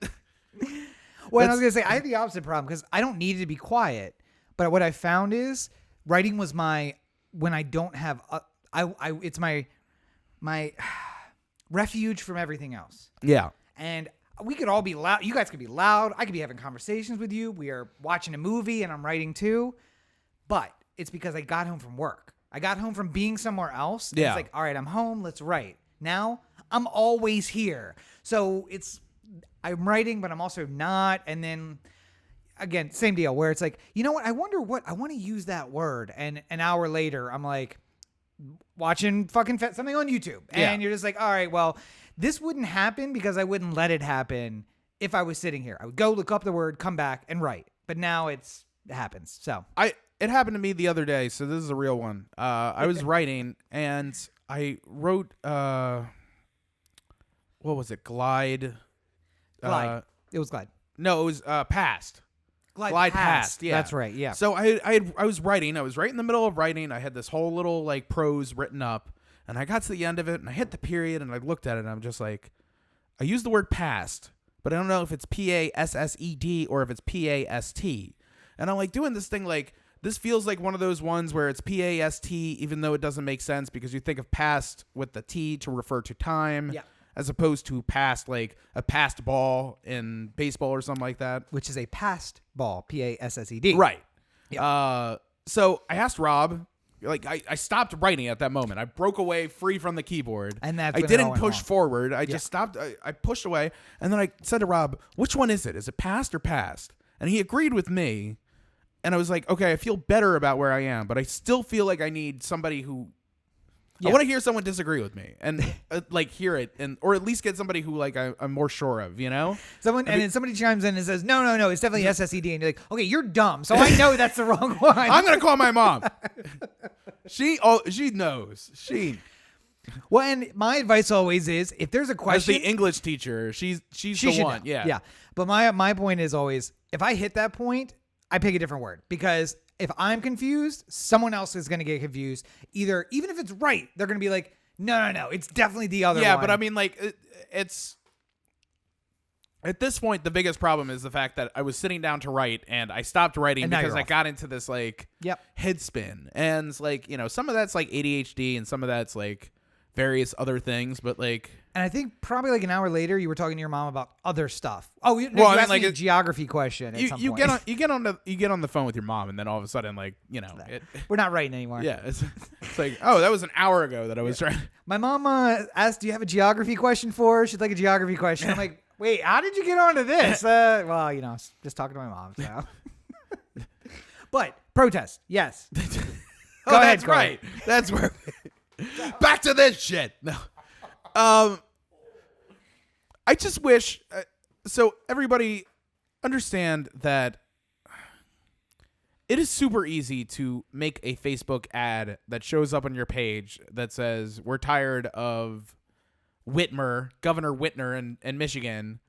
[SPEAKER 2] Well, I was going to say, I have the opposite problem because I don't need it to be quiet. But what I found is writing was when I don't have, it's my refuge from everything else.
[SPEAKER 1] Yeah.
[SPEAKER 2] And we could all be loud. You guys could be loud. I could be having conversations with you. We are watching a movie and I'm writing too. But it's because I got home from work. I got home from being somewhere else. And it's like, all right, I'm home. Let's write. Now I'm always here. So I'm writing, but I'm also not. And then again, same deal where it's like, you know what? I wonder what I want to use that word. And an hour later, I'm like watching fucking something on YouTube. And you're just like, all right, well, this wouldn't happen because I wouldn't let it happen if I was sitting here. I would go look up the word, come back and write. But now it happens. So
[SPEAKER 1] it happened to me the other day. So this is a real one. I was writing and I wrote, what was it? Glide.
[SPEAKER 2] It was Glide.
[SPEAKER 1] No, it was Past.
[SPEAKER 2] Glide Past.
[SPEAKER 1] Yeah,
[SPEAKER 2] that's right. Yeah.
[SPEAKER 1] So I was writing. I was right in the middle of writing. I had this whole little like prose written up, and I got to the end of it, and I hit the period, and I looked at it, and I'm just like, I used the word past, but I don't know if it's PASSED or if it's PAST. And I'm like doing this thing like this feels like one of those ones where it's PAST, even though it doesn't make sense because you think of past with the T to refer to time.
[SPEAKER 2] Yeah.
[SPEAKER 1] As opposed to past, like a passed ball in baseball or something like that.
[SPEAKER 2] Which is a passed ball, PASSED.
[SPEAKER 1] Right. Yeah. So I asked Rob, like I stopped writing at that moment. I broke away free from the keyboard.
[SPEAKER 2] And I
[SPEAKER 1] didn't push forward. I just stopped. I pushed away. And then I said to Rob, which one is it? Is it past or past? And he agreed with me. And I was like, okay, I feel better about where I am, but I still feel like I need somebody who... Yeah. I want to hear someone disagree with me and like hear it or at least get somebody who like I'm more sure of, and
[SPEAKER 2] then somebody chimes in and says, no, it's definitely SSED. And you're like, okay, you're dumb. So I know that's the wrong one.
[SPEAKER 1] I'm going to call my mom. She knows.
[SPEAKER 2] Well, and my advice always is, if there's a question,
[SPEAKER 1] as the English teacher, she's the one.
[SPEAKER 2] Know. Yeah. But my point is always, if I hit that point, I pick a different word, because if I'm confused, someone else is going to get confused. Even if it's right, they're going to be like, no, it's definitely the other one.
[SPEAKER 1] Yeah, but I mean, like, it's at this point, the biggest problem is the fact that I was sitting down to write and I stopped writing because I got into this like head spin, and like, some of that's like ADHD and some of that's like various other things, but like,
[SPEAKER 2] and I think probably like an hour later you were talking to your mom about other stuff. Oh, you asked me a geography question at some point.
[SPEAKER 1] You get on the phone with your mom, and then all of a sudden, like,
[SPEAKER 2] we're not writing anymore.
[SPEAKER 1] Yeah, it's like, oh, that was an hour ago that I was trying.
[SPEAKER 2] My mom asked, "Do you have a geography question for her?" She'd like a geography question. I'm like, wait, how did you get onto this? Well, just talking to my mom. So, but protest, yes.
[SPEAKER 1] Go ahead, that's right. That's where. Back to this shit. No. I just wish so everybody understand that it is super easy to make a Facebook ad that shows up on your page that says, "We're tired of Governor Whitmer in Michigan,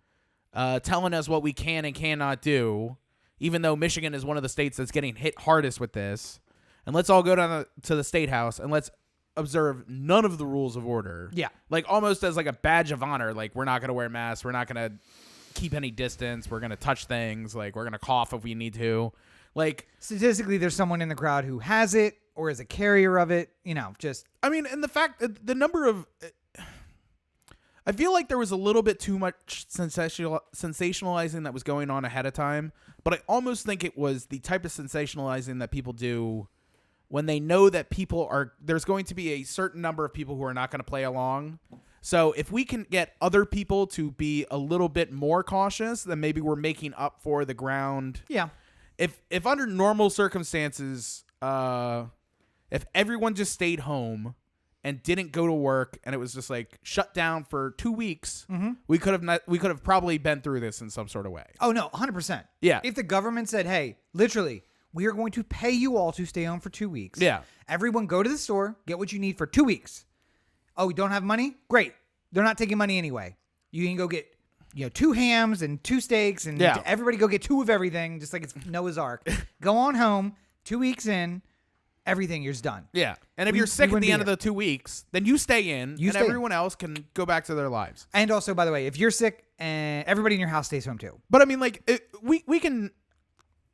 [SPEAKER 1] telling us what we can and cannot do, even though Michigan is one of the states that's getting hit hardest with this. And let's all go down to the state house and let's observe none of the rules of order."
[SPEAKER 2] Yeah.
[SPEAKER 1] Like almost as like a badge of honor. Like, we're not going to wear masks. We're not going to keep any distance. We're going to touch things. Like, we're going to cough if we need to. Like,
[SPEAKER 2] statistically, there's someone in the crowd who has it or is a carrier of it, just.
[SPEAKER 1] I mean, and the fact that the number of, I feel like there was a little bit too much sensationalizing that was going on ahead of time, but I almost think it was the type of sensationalizing that people do when they know that there's going to be a certain number of people who are not going to play along. So if we can get other people to be a little bit more cautious, then maybe we're making up for the ground.
[SPEAKER 2] Yeah.
[SPEAKER 1] If under normal circumstances, if everyone just stayed home and didn't go to work and it was just like shut down for 2 weeks, we could have probably been through this in some sort of way.
[SPEAKER 2] Oh no, 100%.
[SPEAKER 1] Yeah.
[SPEAKER 2] If the government said, "Hey, literally, we are going to pay you all to stay home for 2 weeks.
[SPEAKER 1] Yeah.
[SPEAKER 2] Everyone go to the store, get what you need for 2 weeks." Oh, we don't have money? Great. They're not taking money anyway. You can go get 2 hams and 2 steaks, and everybody go get 2 of everything, just like it's Noah's Ark. Go on home, 2 weeks in, everything is done.
[SPEAKER 1] Yeah. And if you're sick at the end of the 2 weeks, then you stay in, and everyone else can go back to their lives.
[SPEAKER 2] And also, by the way, if you're sick, everybody in your house stays home too.
[SPEAKER 1] But I mean, like, we can.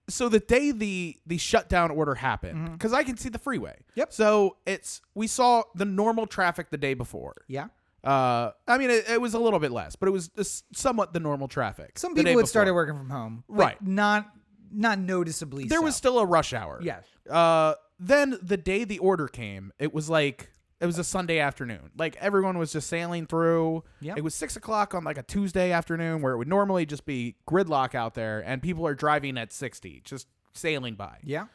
[SPEAKER 1] So the day the shutdown order happened, because I can see the freeway.
[SPEAKER 2] Yep.
[SPEAKER 1] So we saw the normal traffic the day before.
[SPEAKER 2] Yeah.
[SPEAKER 1] I mean, it was a little bit less, but it was somewhat the normal traffic.
[SPEAKER 2] Some people had started working from home,
[SPEAKER 1] right?
[SPEAKER 2] Not noticeably.
[SPEAKER 1] There was still a rush hour.
[SPEAKER 2] Yes.
[SPEAKER 1] Then the day the order came, it was a Sunday afternoon. Like, everyone was just sailing through.
[SPEAKER 2] Yep.
[SPEAKER 1] It was 6:00 on like a Tuesday afternoon where it would normally just be gridlock out there, and people are driving at 60, just sailing by.
[SPEAKER 2] Yeah.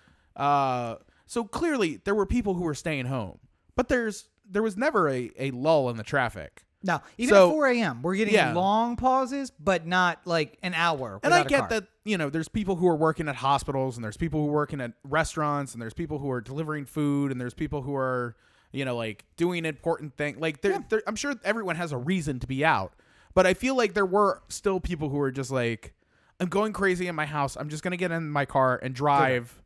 [SPEAKER 1] So clearly there were people who were staying home, but there was never a lull in the traffic.
[SPEAKER 2] No, even at 4 a.m. we're getting long pauses, but not like an hour.
[SPEAKER 1] And I get that, there's people who are working at hospitals, and there's people who are working at restaurants, and there's people who are delivering food, and there's people who are, like doing important things. Like, I'm sure everyone has a reason to be out, but I feel like there were still people who were just like, I'm going crazy in my house. I'm just going to get in my car and drive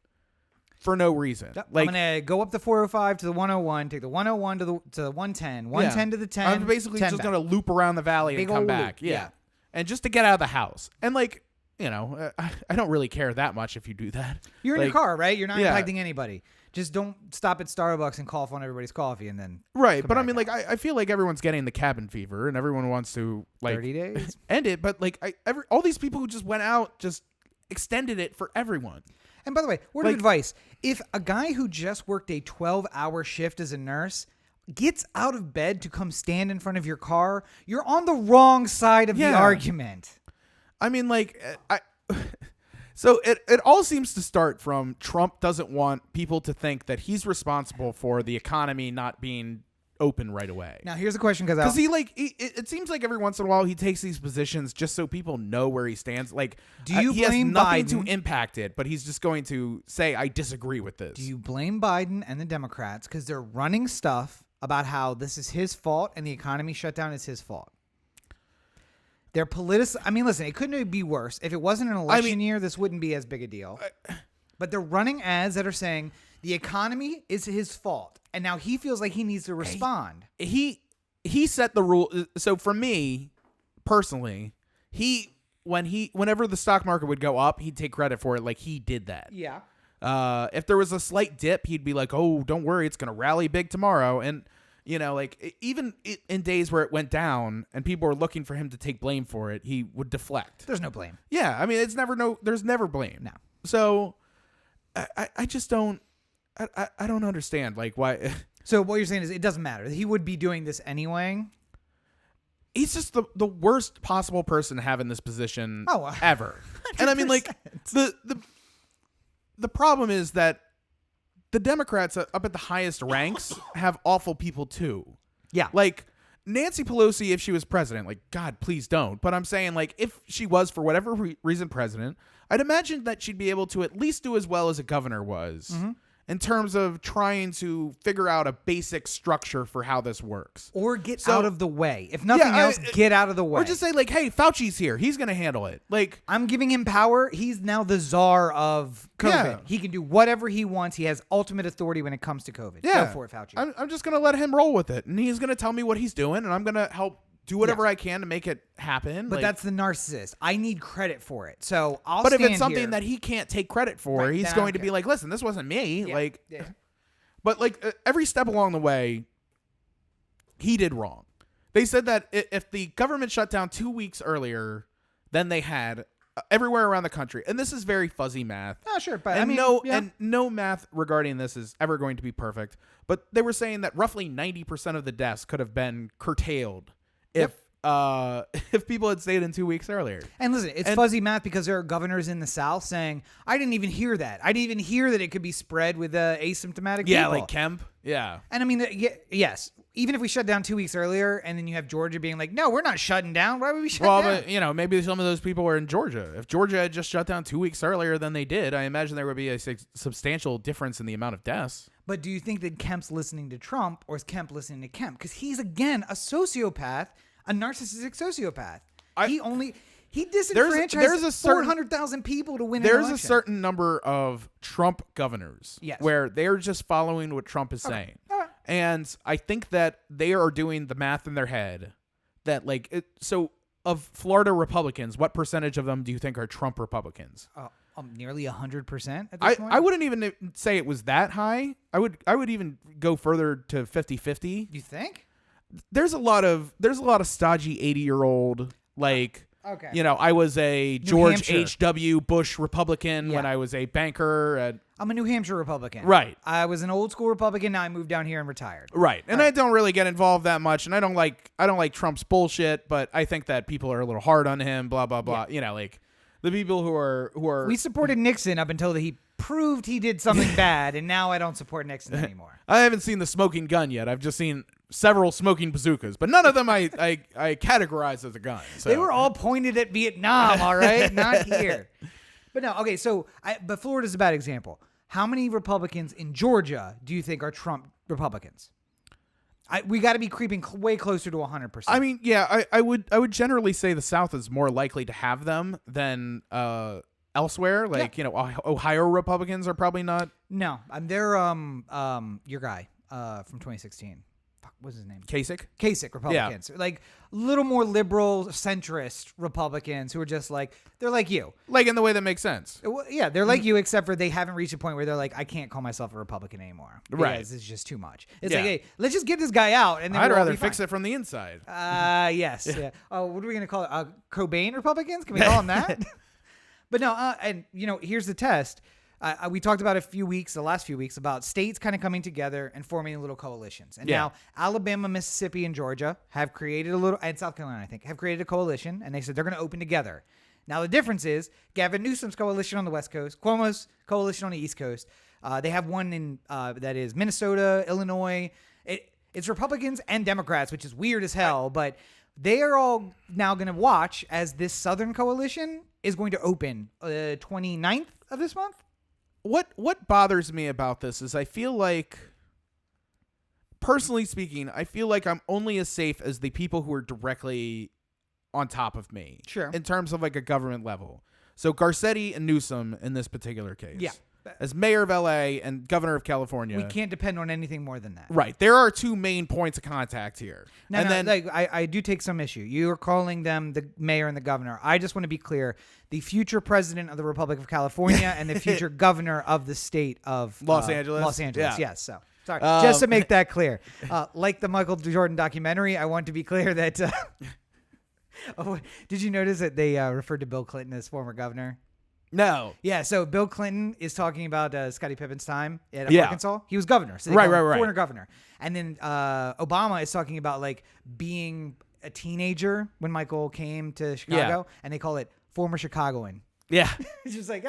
[SPEAKER 1] for no reason.
[SPEAKER 2] Yep.
[SPEAKER 1] Like,
[SPEAKER 2] I'm going to go up the 405 to the 101, take the 101 to the 110, 110 to the 10.
[SPEAKER 1] I'm basically just going to loop around the valley and come back. Yeah. And just to get out of the house. And like, I don't really care that much if you do that.
[SPEAKER 2] You're in your car, right? You're not impacting anybody. Just don't stop at Starbucks and cough on everybody's coffee and then.
[SPEAKER 1] Right. But I mean, like, I feel like everyone's getting the cabin fever and everyone wants to, like,
[SPEAKER 2] 30 days
[SPEAKER 1] end it. But like, all these people who just went out just extended it for everyone.
[SPEAKER 2] And by the way, word of advice, if a guy who just worked a 12-hour shift as a nurse gets out of bed to come stand in front of your car, you're on the wrong side of the argument.
[SPEAKER 1] I mean, like, so it all seems to start from Trump doesn't want people to think that he's responsible for the economy not being open right away.
[SPEAKER 2] Now, here's the question, because
[SPEAKER 1] it seems like every once in a while he takes these positions just so people know where he stands. Like,
[SPEAKER 2] do you
[SPEAKER 1] he
[SPEAKER 2] blame
[SPEAKER 1] has nothing
[SPEAKER 2] Biden
[SPEAKER 1] to impact it, but he's just going to say, I disagree with this.
[SPEAKER 2] Do you blame Biden and the Democrats because they're running stuff about how this is his fault and the economy shutdown is his fault? They're I mean, listen, it couldn't be worse. If it wasn't an election year, this wouldn't be as big a deal. But they're running ads that are saying the economy is his fault, and now he feels like he needs to respond.
[SPEAKER 1] He set the rule. So for me personally, whenever the stock market would go up, he'd take credit for it, like he did that.
[SPEAKER 2] Yeah.
[SPEAKER 1] If there was a slight dip, he'd be like, "Oh, don't worry, it's gonna rally big tomorrow." And like even in days where it went down and people were looking for him to take blame for it, he would deflect.
[SPEAKER 2] There's no blame.
[SPEAKER 1] Yeah, I mean, there's never blame.
[SPEAKER 2] No.
[SPEAKER 1] So I just don't. I don't understand, like, why.
[SPEAKER 2] So what you're saying is it doesn't matter. He would be doing this anyway.
[SPEAKER 1] He's just the worst possible person to have in this position ever. 100%. And I mean, like, the problem is that the Democrats up at the highest ranks have awful people too.
[SPEAKER 2] Yeah.
[SPEAKER 1] Like Nancy Pelosi, if she was president, like, God, please don't. But I'm saying, like, if she was for whatever reason president, I'd imagine that she'd be able to at least do as well as a governor was. Mm-hmm. In terms of trying to figure out a basic structure for how this works.
[SPEAKER 2] Or get out of the way. If nothing else, get out of the way.
[SPEAKER 1] Or just say, like, hey, Fauci's here. He's going to handle it. Like,
[SPEAKER 2] I'm giving him power. He's now the czar of COVID. Yeah. He can do whatever he wants. He has ultimate authority when it comes to COVID.
[SPEAKER 1] Yeah.
[SPEAKER 2] Go for it, Fauci.
[SPEAKER 1] I'm just going to let him roll with it. And he's going to tell me what he's doing. And I'm going to help do whatever I can to make it happen.
[SPEAKER 2] But that's the narcissist. I need credit for it. So I'll
[SPEAKER 1] But
[SPEAKER 2] stand
[SPEAKER 1] if it's something
[SPEAKER 2] here.
[SPEAKER 1] that he can't take credit for, he's going to be like, listen, this wasn't me.
[SPEAKER 2] Yeah.
[SPEAKER 1] Like, but like every step along the way, he did wrong. They said that if the government shut down 2 weeks earlier than they had everywhere around the country, and this is very fuzzy math.
[SPEAKER 2] Oh, sure. But
[SPEAKER 1] and no math regarding this is ever going to be perfect. But they were saying that roughly 90% of the deaths could have been curtailed if people had stayed in 2 weeks earlier.
[SPEAKER 2] And listen, it's fuzzy math because there are governors in the South saying, I didn't even hear that. I didn't even hear that it could be spread with asymptomatic people.
[SPEAKER 1] Like Kemp. Yeah.
[SPEAKER 2] And I mean, yes, even if we shut down 2 weeks earlier and then you have Georgia being like, no, we're not shutting down. Why would we shut down?
[SPEAKER 1] Well, but, maybe some of those people were in Georgia. If Georgia had just shut down 2 weeks earlier than they did, I imagine there would be a substantial difference in the amount of deaths.
[SPEAKER 2] But do you think that Kemp's listening to Trump or is Kemp listening to Kemp? Because he's, again, a sociopath. A narcissistic sociopath. He disenfranchised 400,000 people to win an election.
[SPEAKER 1] There's a certain number of Trump governors where they're just following what Trump is saying. And I think that they are doing the math in their head that, like, so of Florida Republicans, what percentage of them do you think are Trump Republicans?
[SPEAKER 2] Nearly 100% at this point?
[SPEAKER 1] I wouldn't even say it was that high. I would even go further to 50-50.
[SPEAKER 2] You think?
[SPEAKER 1] There's a lot of stodgy 80-year-old, like, I was a George H.W. Bush Republican when I was a banker.
[SPEAKER 2] I'm a New Hampshire Republican.
[SPEAKER 1] Right.
[SPEAKER 2] I was an old school Republican. Now I moved down here and retired.
[SPEAKER 1] Right. And I don't really get involved that much. And I don't like Trump's bullshit, but I think that people are a little hard on him, blah, blah, blah. Yeah. Like the people who are.
[SPEAKER 2] We supported Nixon up until he proved he did something bad. And now I don't support Nixon anymore.
[SPEAKER 1] I haven't seen the smoking gun yet. I've just seen several smoking bazookas, but none of them I categorize as a gun. So.
[SPEAKER 2] They were all pointed at Vietnam, all right? Not here. But no, okay, but Florida's a bad example. How many Republicans in Georgia do you think are Trump Republicans? We got to be creeping way closer to 100%.
[SPEAKER 1] I mean, yeah, I would generally say the South is more likely to have them than elsewhere. Like, Ohio Republicans are probably not.
[SPEAKER 2] No, they're your guy from 2016. What's his name? Kasich Republicans. Yeah. Like a little more liberal, centrist Republicans who are just like, they're like you.
[SPEAKER 1] Like in the way that makes sense.
[SPEAKER 2] Yeah, they're like you, except for they haven't reached a point where they're like, I can't call myself a Republican anymore.
[SPEAKER 1] Right.
[SPEAKER 2] This is just too much. It's like, hey, let's just get this guy out. And then
[SPEAKER 1] I'd rather fix it from the inside.
[SPEAKER 2] Yes. Yeah. Oh, what are we going to call it? Cobain Republicans? Can we call them that? But no, and here's the test. We talked about the last few weeks, about states kind of coming together and forming little coalitions. And now Alabama, Mississippi, and Georgia have created and South Carolina, I think, have created a coalition. And they said they're going to open together. Now, the difference is Gavin Newsom's coalition on the West Coast, Cuomo's coalition on the East Coast. They have one in that is Minnesota, Illinois. It's Republicans and Democrats, which is weird as hell, but they are all now going to watch as this Southern coalition is going to open 29th of this month.
[SPEAKER 1] What bothers me about this is I feel like, personally speaking, I feel like I'm only as safe as the people who are directly on top of me.
[SPEAKER 2] Sure.
[SPEAKER 1] In terms of like a government level. So Garcetti and Newsom in this particular case.
[SPEAKER 2] Yeah.
[SPEAKER 1] As mayor of LA and governor of California.
[SPEAKER 2] We can't depend on anything more than that.
[SPEAKER 1] Right. There are two main points of contact here.
[SPEAKER 2] I do take some issue. You are calling them the mayor and the governor. I just want to be clear. The future president of the Republic of California and the future governor of the state of
[SPEAKER 1] Los Angeles.
[SPEAKER 2] Los Angeles,
[SPEAKER 1] yeah.
[SPEAKER 2] yes. So, sorry. Just to make that clear. Like the Michael Jordan documentary, I want to be clear that... did you notice that they referred to Bill Clinton as former governor?
[SPEAKER 1] No.
[SPEAKER 2] Yeah, so Bill Clinton is talking about Scottie Pippen's time at
[SPEAKER 1] Yeah.
[SPEAKER 2] Arkansas. He was governor. So
[SPEAKER 1] Right.
[SPEAKER 2] former governor. And then Obama is talking about like being a teenager when Michael came to Chicago, and they call it former Chicagoan.
[SPEAKER 1] Yeah.
[SPEAKER 2] It's just like,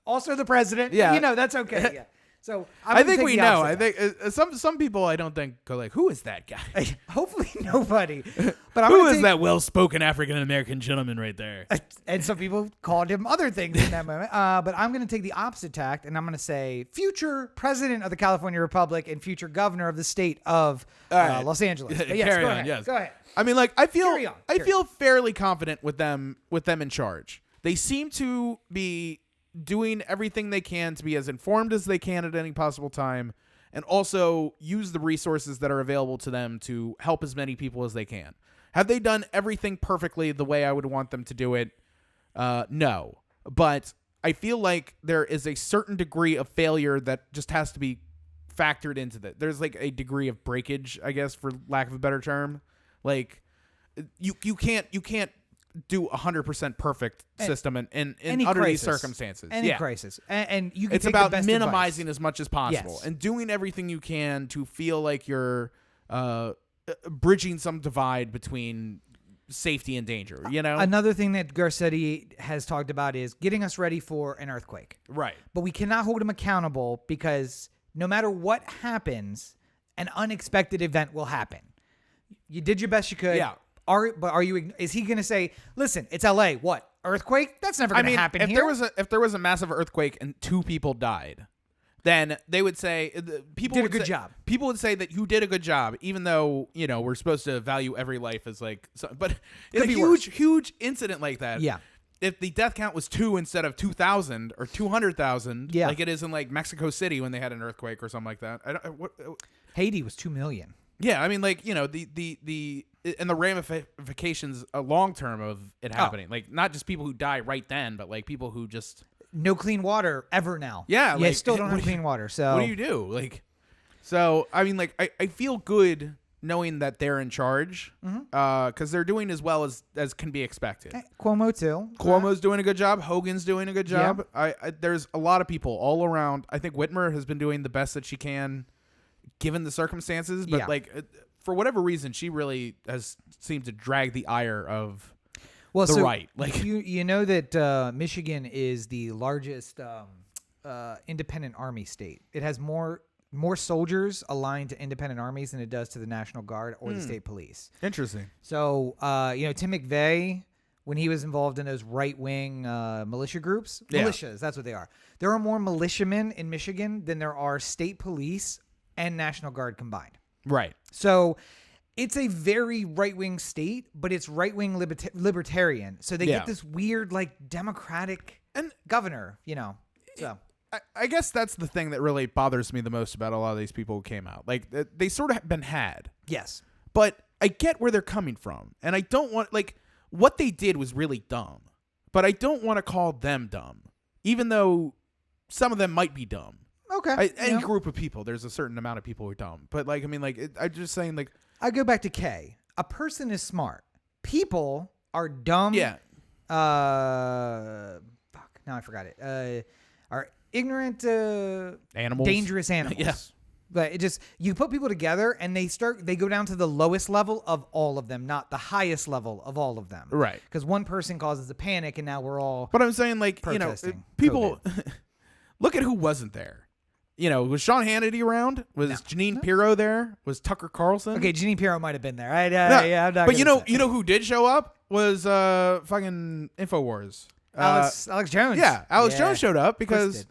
[SPEAKER 2] also the president.
[SPEAKER 1] Yeah.
[SPEAKER 2] You know, that's okay. Yeah. So
[SPEAKER 1] I think we know. I think some people I don't think go like, who is that guy?
[SPEAKER 2] Hopefully nobody. But
[SPEAKER 1] who is that well-spoken African American gentleman right there?
[SPEAKER 2] And some people called him other things in that moment. But I'm going to take the opposite tact, and I'm going to say future president of the California Republic and future governor of the state of Los Angeles. But yes,
[SPEAKER 1] Carry
[SPEAKER 2] go
[SPEAKER 1] on,
[SPEAKER 2] ahead.
[SPEAKER 1] yes.
[SPEAKER 2] Go ahead.
[SPEAKER 1] I mean, like I feel fairly confident with them in charge. They seem to be doing everything they can to be as informed as they can at any possible time, and also use the resources that are available to them to help as many people as they can. Have they done everything perfectly the way I would want them to do it? No. But I feel like there is a certain degree of failure that just has to be factored into that. There's like a degree of breakage, I guess, for lack of a better term. Like you can't do 100% perfect system in under these circumstances.
[SPEAKER 2] Any crisis. And you can
[SPEAKER 1] it's
[SPEAKER 2] take
[SPEAKER 1] about
[SPEAKER 2] the best
[SPEAKER 1] minimizing
[SPEAKER 2] advice.
[SPEAKER 1] as much as possible,
[SPEAKER 2] Yes.
[SPEAKER 1] and doing everything you can to feel like you're bridging some divide between safety and danger, you know?
[SPEAKER 2] Another thing that Garcetti has talked about is getting us ready for an earthquake.
[SPEAKER 1] Right.
[SPEAKER 2] But we cannot hold him accountable because no matter what happens, an unexpected event will happen. You did your best you could.
[SPEAKER 1] Yeah.
[SPEAKER 2] Is he going to say, listen, it's LA, what? Earthquake? That's never going to happen
[SPEAKER 1] if
[SPEAKER 2] here.
[SPEAKER 1] If there was a massive earthquake and 2 people died, then they would say people
[SPEAKER 2] did
[SPEAKER 1] would
[SPEAKER 2] a good
[SPEAKER 1] say,
[SPEAKER 2] job.
[SPEAKER 1] People would say that you did a good job, even though, you know, we're supposed to value every life as like, but in a huge incident like that.
[SPEAKER 2] Yeah.
[SPEAKER 1] If the death count was 2 instead of 2,000 or 200,000,
[SPEAKER 2] yeah.
[SPEAKER 1] like it is in like Mexico City when they had an earthquake or something like that.
[SPEAKER 2] Haiti was 2 million.
[SPEAKER 1] Yeah, I mean, like, you know, the and the ramifications long term of it happening, like not just people who die right then, but like people who just
[SPEAKER 2] no clean water ever now.
[SPEAKER 1] Yeah, like,
[SPEAKER 2] still don't have clean water. So
[SPEAKER 1] what do you do? Like, so I mean, like I feel good knowing that they're in charge, because they're doing as well as can be expected.
[SPEAKER 2] Cuomo too.
[SPEAKER 1] Cuomo's doing a good job. Hogan's doing a good job. Yeah. There's a lot of people all around. I think Whitmer has been doing the best that she can, given the circumstances. But like, for whatever reason, she really has seemed to drag the ire of the right. Like
[SPEAKER 2] you know that Michigan is the largest independent army state. It has more soldiers aligned to independent armies than it does to the National Guard or the state police.
[SPEAKER 1] Interesting.
[SPEAKER 2] So, Tim McVeigh, when he was involved in those right-wing militia groups, militias, that's what they are. There are more militiamen in Michigan than there are state police and National Guard combined.
[SPEAKER 1] Right.
[SPEAKER 2] So it's a very right-wing state, but it's right-wing libertarian. So they get this weird, like, democratic governor, you know. So
[SPEAKER 1] I guess that's the thing that really bothers me the most about a lot of these people who came out. Like, they sort of been had.
[SPEAKER 2] Yes.
[SPEAKER 1] But I get where they're coming from. And I don't want, like, what they did was really dumb. But I don't want to call them dumb, even though some of them might be dumb.
[SPEAKER 2] Okay.
[SPEAKER 1] Any group of people, there's a certain amount of people who are dumb. But, like, I mean, like, I'm just saying, like,
[SPEAKER 2] I go back to K. A person is smart. People are dumb.
[SPEAKER 1] Yeah.
[SPEAKER 2] Now I forgot it. Are ignorant,
[SPEAKER 1] animals,
[SPEAKER 2] dangerous animals.
[SPEAKER 1] Yeah.
[SPEAKER 2] But it just, you put people together and they go down to the lowest level of all of them, not the highest level of all of them.
[SPEAKER 1] Right.
[SPEAKER 2] Because one person causes a panic and now we're all.
[SPEAKER 1] But I'm saying, like, you know, people look at who wasn't there. Was Sean Hannity around? Was Janine Pirro there? Was Tucker Carlson?
[SPEAKER 2] Okay, Janine Pirro might have been there. I'm not
[SPEAKER 1] but you know who did show up was fucking Infowars.
[SPEAKER 2] Alex Jones.
[SPEAKER 1] Yeah, Alex Jones showed up because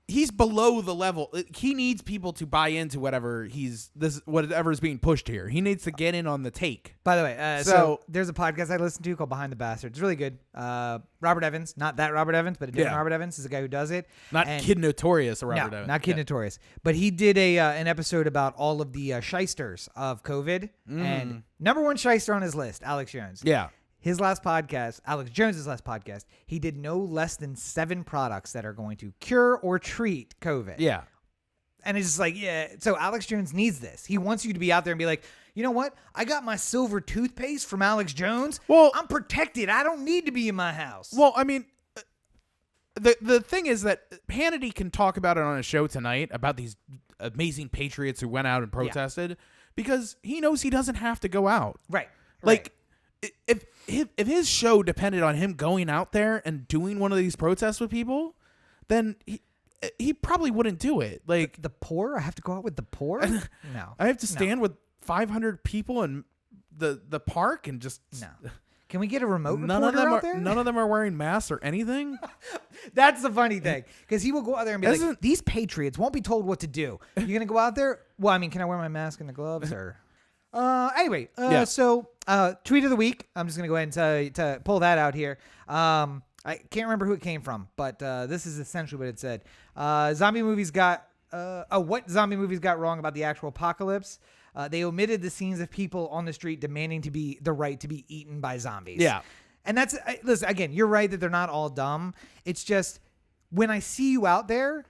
[SPEAKER 1] he's below the level. He needs people to buy into whatever is being pushed here. He needs to get in on the take.
[SPEAKER 2] By the way, so there's a podcast I listen to called Behind the Bastards. It's really good. Robert Evans, not that Robert Evans, but a different Robert Evans is the guy who does it.
[SPEAKER 1] Not Kid Notorious, Robert Evans.
[SPEAKER 2] Not Kid Notorious. But he did an episode about all of the shysters of COVID. And number one shyster on his list, Alex Jones.
[SPEAKER 1] Yeah.
[SPEAKER 2] His last podcast, Alex Jones's last podcast, he did no less than 7 products that are going to cure or treat COVID.
[SPEAKER 1] Yeah.
[SPEAKER 2] And it's just like, so Alex Jones needs this. He wants you to be out there and be like, you know what? I got my silver toothpaste from Alex Jones. Well, I'm protected. I don't need to be in my house.
[SPEAKER 1] Well, I mean, the thing is that Hannity can talk about it on a show tonight about these amazing patriots who went out and protested because he knows he doesn't have to go out.
[SPEAKER 2] Right.
[SPEAKER 1] Like, if his show depended on him going out there and doing one of these protests with people, then he probably wouldn't do it. Like
[SPEAKER 2] the poor, I have to go out with the poor. No,
[SPEAKER 1] I have to stand with 500 people in the park and just
[SPEAKER 2] no. Can we get a remote reporter out there?
[SPEAKER 1] None of them are wearing masks or anything.
[SPEAKER 2] That's the funny thing, because he will go out there and be like, "These patriots won't be told what to do. You're gonna go out there? Well, I mean, can I wear my mask and the gloves or?" Anyway, so tweet of the week. I'm just gonna go ahead and to pull that out here. I can't remember who it came from, but this is essentially what it said. Zombie movies got what zombie movies got wrong about the actual apocalypse. They omitted the scenes of people on the street demanding the right to be eaten by zombies.
[SPEAKER 1] Yeah,
[SPEAKER 2] and that's listen again. You're right that they're not all dumb. It's just when I see you out there.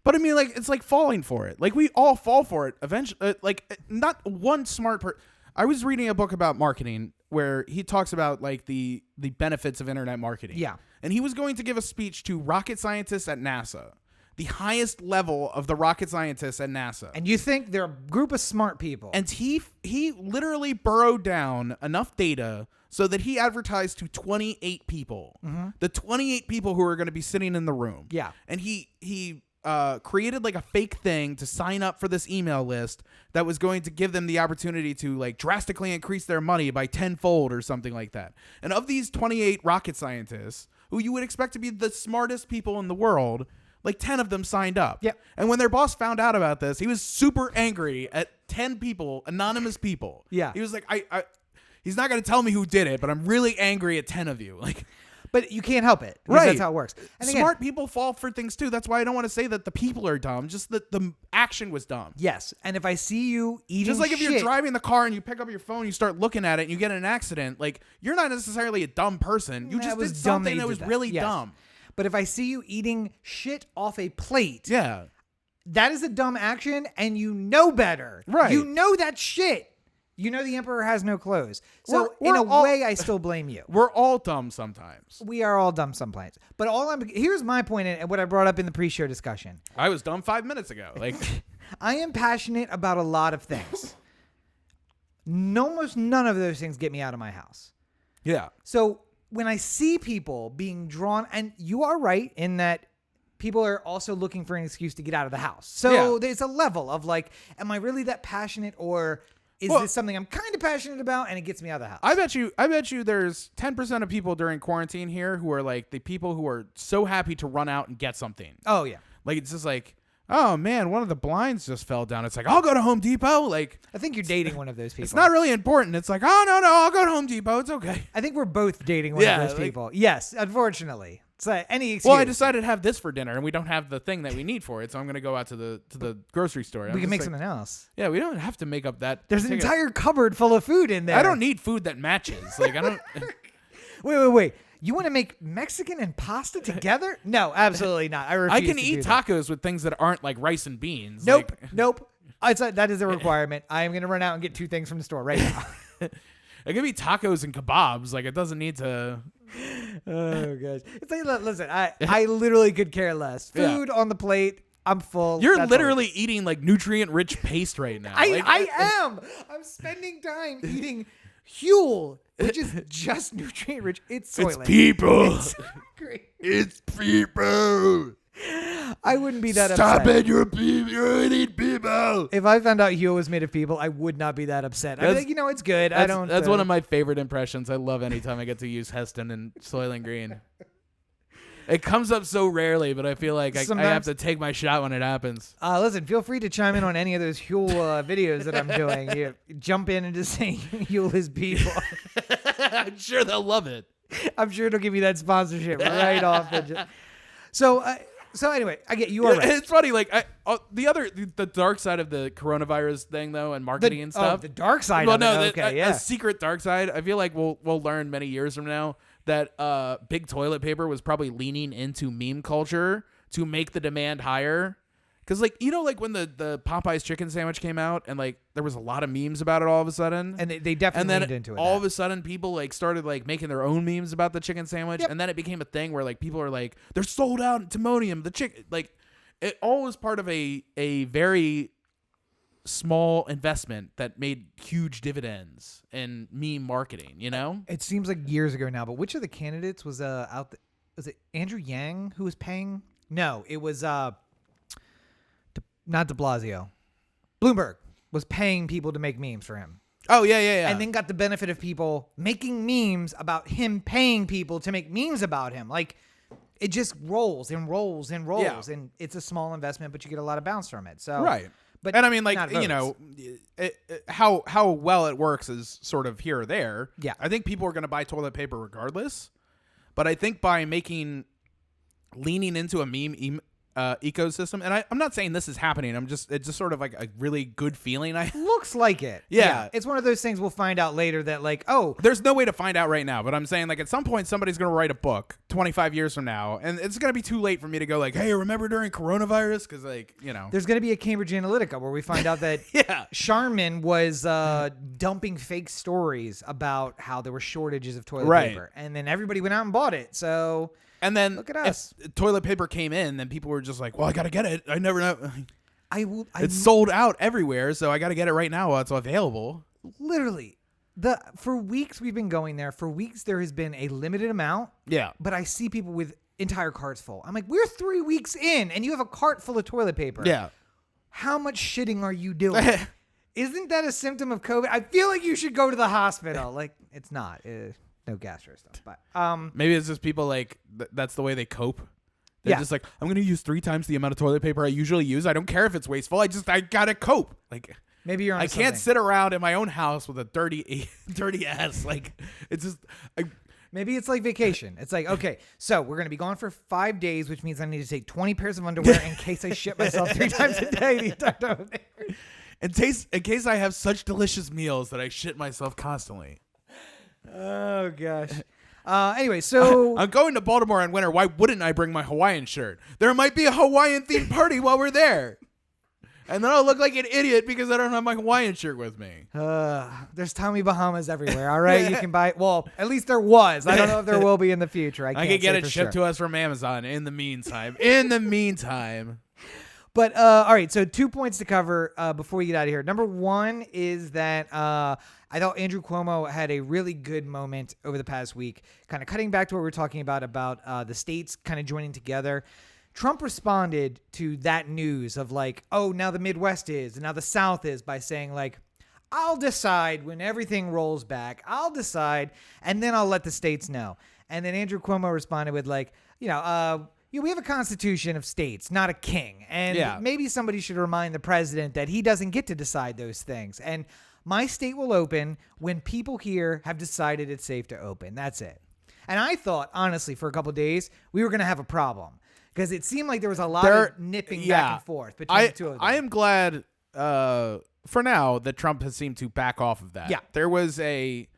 [SPEAKER 1] But I mean, like, it's like falling for it. Like, we all fall for it eventually. Like, not one smart person. I was reading a book about marketing where he talks about, like, the benefits of internet marketing.
[SPEAKER 2] Yeah.
[SPEAKER 1] And he was going to give a speech to rocket scientists at NASA, the highest level of the rocket scientists at NASA.
[SPEAKER 2] And you think they're a group of smart people.
[SPEAKER 1] And he literally burrowed down enough data so that he advertised to 28 people. Mm-hmm. The 28 people who are going to be sitting in the room.
[SPEAKER 2] Yeah.
[SPEAKER 1] And he created like a fake thing to sign up for this email list that was going to give them the opportunity to like drastically increase their money by 10-fold or something like that. And of these 28 rocket scientists, who you would expect to be the smartest people in the world, like 10 of them signed up.
[SPEAKER 2] Yep.
[SPEAKER 1] And when their boss found out about this, he was super angry at 10 people, anonymous people.
[SPEAKER 2] Yeah.
[SPEAKER 1] He was like, he's not going to tell me who did it, but I'm really angry at 10 of you. Like,
[SPEAKER 2] but you can't help it.
[SPEAKER 1] Right.
[SPEAKER 2] That's how it works. And
[SPEAKER 1] smart people fall for things too. That's why I don't want to say that the people are dumb. Just that the action was dumb.
[SPEAKER 2] Yes. And if I see you eating
[SPEAKER 1] just like if you're driving the car and you pick up your phone, you start looking at it and you get in an accident, like you're not necessarily a dumb person. You just did something that was really dumb.
[SPEAKER 2] But if I see you eating shit off a plate,
[SPEAKER 1] yeah,
[SPEAKER 2] that is a dumb action and you know better.
[SPEAKER 1] Right.
[SPEAKER 2] You know that shit. You know the emperor has no clothes. So in a way, I still blame you.
[SPEAKER 1] We're all dumb sometimes.
[SPEAKER 2] We are all dumb sometimes. But here's my point and what I brought up in the pre-show discussion.
[SPEAKER 1] I was dumb 5 minutes ago. Like
[SPEAKER 2] I am passionate about a lot of things. Almost none of those things get me out of my house.
[SPEAKER 1] Yeah.
[SPEAKER 2] So when I see people being drawn, and you are right in that people are also looking for an excuse to get out of the house. So there's a level of like, am I really that passionate, or is this something I'm kind of passionate about and it gets me out of the house?
[SPEAKER 1] I bet you there's 10% of people during quarantine here who are like the people who are so happy to run out and get something.
[SPEAKER 2] Oh, yeah.
[SPEAKER 1] Like, it's just like, oh, man, one of the blinds just fell down. It's like, I'll go to Home Depot. Like,
[SPEAKER 2] I think you're dating one of those people.
[SPEAKER 1] It's not really important. It's like, oh, no, I'll go to Home Depot. It's okay.
[SPEAKER 2] I think we're both dating one of those people. Yes, unfortunately. It's like any excuse.
[SPEAKER 1] Well, I decided to have this for dinner, and we don't have the thing that we need for it, so I'm going to go out to the grocery store.
[SPEAKER 2] We can make something else.
[SPEAKER 1] Yeah, we don't have to make up that.
[SPEAKER 2] There's an entire cupboard full of food in there.
[SPEAKER 1] I don't need food that matches. Like, I don't.
[SPEAKER 2] Wait. You want to make Mexican and pasta together? No, absolutely not. I refuse.
[SPEAKER 1] I can eat tacos with things that aren't like rice and beans.
[SPEAKER 2] Nope. That is a requirement. I am going to run out and get 2 things from the store right now.
[SPEAKER 1] It could be tacos and kebabs. Like, it doesn't need to.
[SPEAKER 2] Oh gosh! It's like, listen, I literally could care less. Food on the plate. I'm full.
[SPEAKER 1] You're literally eating like nutrient-rich paste right now.
[SPEAKER 2] I am. I'm spending time eating Huel, which is just nutrient-rich. It's soylent.
[SPEAKER 1] It's people.
[SPEAKER 2] It's great.
[SPEAKER 1] It's people.
[SPEAKER 2] I wouldn't be that
[SPEAKER 1] Stop
[SPEAKER 2] upset.
[SPEAKER 1] it, you're eating people.
[SPEAKER 2] If I found out Huel was made of people, I would not be that upset. I'd be like, it's good.
[SPEAKER 1] That's one of my favorite impressions. I love anytime I get to use Heston and Soylent Green. It comes up so rarely, but I feel like I have to take my shot when it happens.
[SPEAKER 2] Listen, feel free to chime in on any of those Huel videos that I'm doing. You jump in and just say Huel is people.
[SPEAKER 1] I'm sure they'll love it.
[SPEAKER 2] I'm sure it'll give you that sponsorship right off. So anyway, I get you are right.
[SPEAKER 1] It's funny, like the dark side of the coronavirus thing, though, and marketing and stuff.
[SPEAKER 2] The dark side.
[SPEAKER 1] Well,
[SPEAKER 2] of
[SPEAKER 1] no,
[SPEAKER 2] it.
[SPEAKER 1] A secret dark side. I feel like we'll learn many years from now that big toilet paper was probably leaning into meme culture to make the demand higher. Because, like, like when the Popeyes chicken sandwich came out and, like, there was a lot of memes about it all of a sudden.
[SPEAKER 2] And they definitely leaned into it.
[SPEAKER 1] All of a sudden, people, like, started, like, making their own memes about the chicken sandwich.
[SPEAKER 2] Yep.
[SPEAKER 1] And then it became a thing where, like, people are like, they're sold out in Timonium. The chicken, like, it all was part of a very small investment that made huge dividends in meme marketing,
[SPEAKER 2] It seems like years ago now, but which of the candidates was out? Was it Andrew Yang who was paying? No, it was not de Blasio. Bloomberg was paying people to make memes for him.
[SPEAKER 1] Oh, yeah.
[SPEAKER 2] And then got the benefit of people making memes about him paying people to make memes about him. Like, it just rolls and rolls and rolls. Yeah. And it's a small investment, but you get a lot of bounce from it. So
[SPEAKER 1] right. But I mean, like, how well it works is sort of here or there.
[SPEAKER 2] Yeah.
[SPEAKER 1] I think people are going to buy toilet paper regardless. But I think by leaning into a meme ecosystem, and I'm not saying this is happening. It's just sort of like a really good feeling.
[SPEAKER 2] Looks like it.
[SPEAKER 1] Yeah.
[SPEAKER 2] It's one of those things we'll find out later that, like,
[SPEAKER 1] there's no way to find out right now, but I'm saying, like, at some point somebody's going to write a book 25 years from now, and it's going to be too late for me to go like, hey, remember during coronavirus? Because, like,
[SPEAKER 2] there's going to be a Cambridge Analytica where we find out that Charmin was dumping fake stories about how there were shortages of toilet paper, and then everybody went out and bought it. So
[SPEAKER 1] and then
[SPEAKER 2] look at us.
[SPEAKER 1] If toilet paper came in, then people were just like, well, I got to get it. I never know. It's sold out everywhere, so I got to get it right now while it's available.
[SPEAKER 2] Literally. For weeks we've been going there. For weeks there has been a limited amount.
[SPEAKER 1] Yeah.
[SPEAKER 2] But I see people with entire carts full. I'm like, we're 3 weeks in, and you have a cart full of toilet paper.
[SPEAKER 1] Yeah.
[SPEAKER 2] How much shitting are you doing? Isn't that a symptom of COVID? I feel like you should go to the hospital. Like, it's not. No gastro stuff. But
[SPEAKER 1] maybe it's just people, like, that's the way they cope. They're just like, I'm going to use 3 times the amount of toilet paper I usually use. I don't care if it's wasteful. I got to cope. Like,
[SPEAKER 2] maybe you're on
[SPEAKER 1] I can't sit around in my own house with a dirty ass. Like, it's just...
[SPEAKER 2] Maybe it's like vacation. It's like, okay, so we're going to be gone for 5 days, which means I need to take 20 pairs of underwear in case I shit myself 3 times a day the entire time.
[SPEAKER 1] In case I have such delicious meals that I shit myself constantly.
[SPEAKER 2] Oh, gosh. Anyway, so...
[SPEAKER 1] I'm going to Baltimore in winter. Why wouldn't I bring my Hawaiian shirt? There might be a Hawaiian-themed party while we're there. And then I'll look like an idiot because I don't have my Hawaiian shirt with me.
[SPEAKER 2] There's Tommy Bahamas everywhere, all right? You can buy... Well, at least there was. I don't know if there will be in the future. I
[SPEAKER 1] can get it shipped to us from Amazon in the meantime.
[SPEAKER 2] But, all right, so 2 points to cover before we get out of here. Number one is that I thought Andrew Cuomo had a really good moment over the past week, kind of cutting back to what we were talking about the states kind of joining together. Trump responded to that news of like, oh, now the Midwest is, and now the South is, by saying like, I'll decide when everything rolls back. I'll decide, and then I'll let the states know. And then Andrew Cuomo responded with like, we have a constitution of states, not a king. And maybe somebody should remind the president that he doesn't get to decide those things. And my state will open when people here have decided it's safe to open. That's it. And I thought, honestly, for a couple of days, we were going to have a problem. Because it seemed like there was a lot of nipping back and forth between the two of them.
[SPEAKER 1] I am glad, for now, that Trump has seemed to back off of that.
[SPEAKER 2] Yeah.
[SPEAKER 1] There was a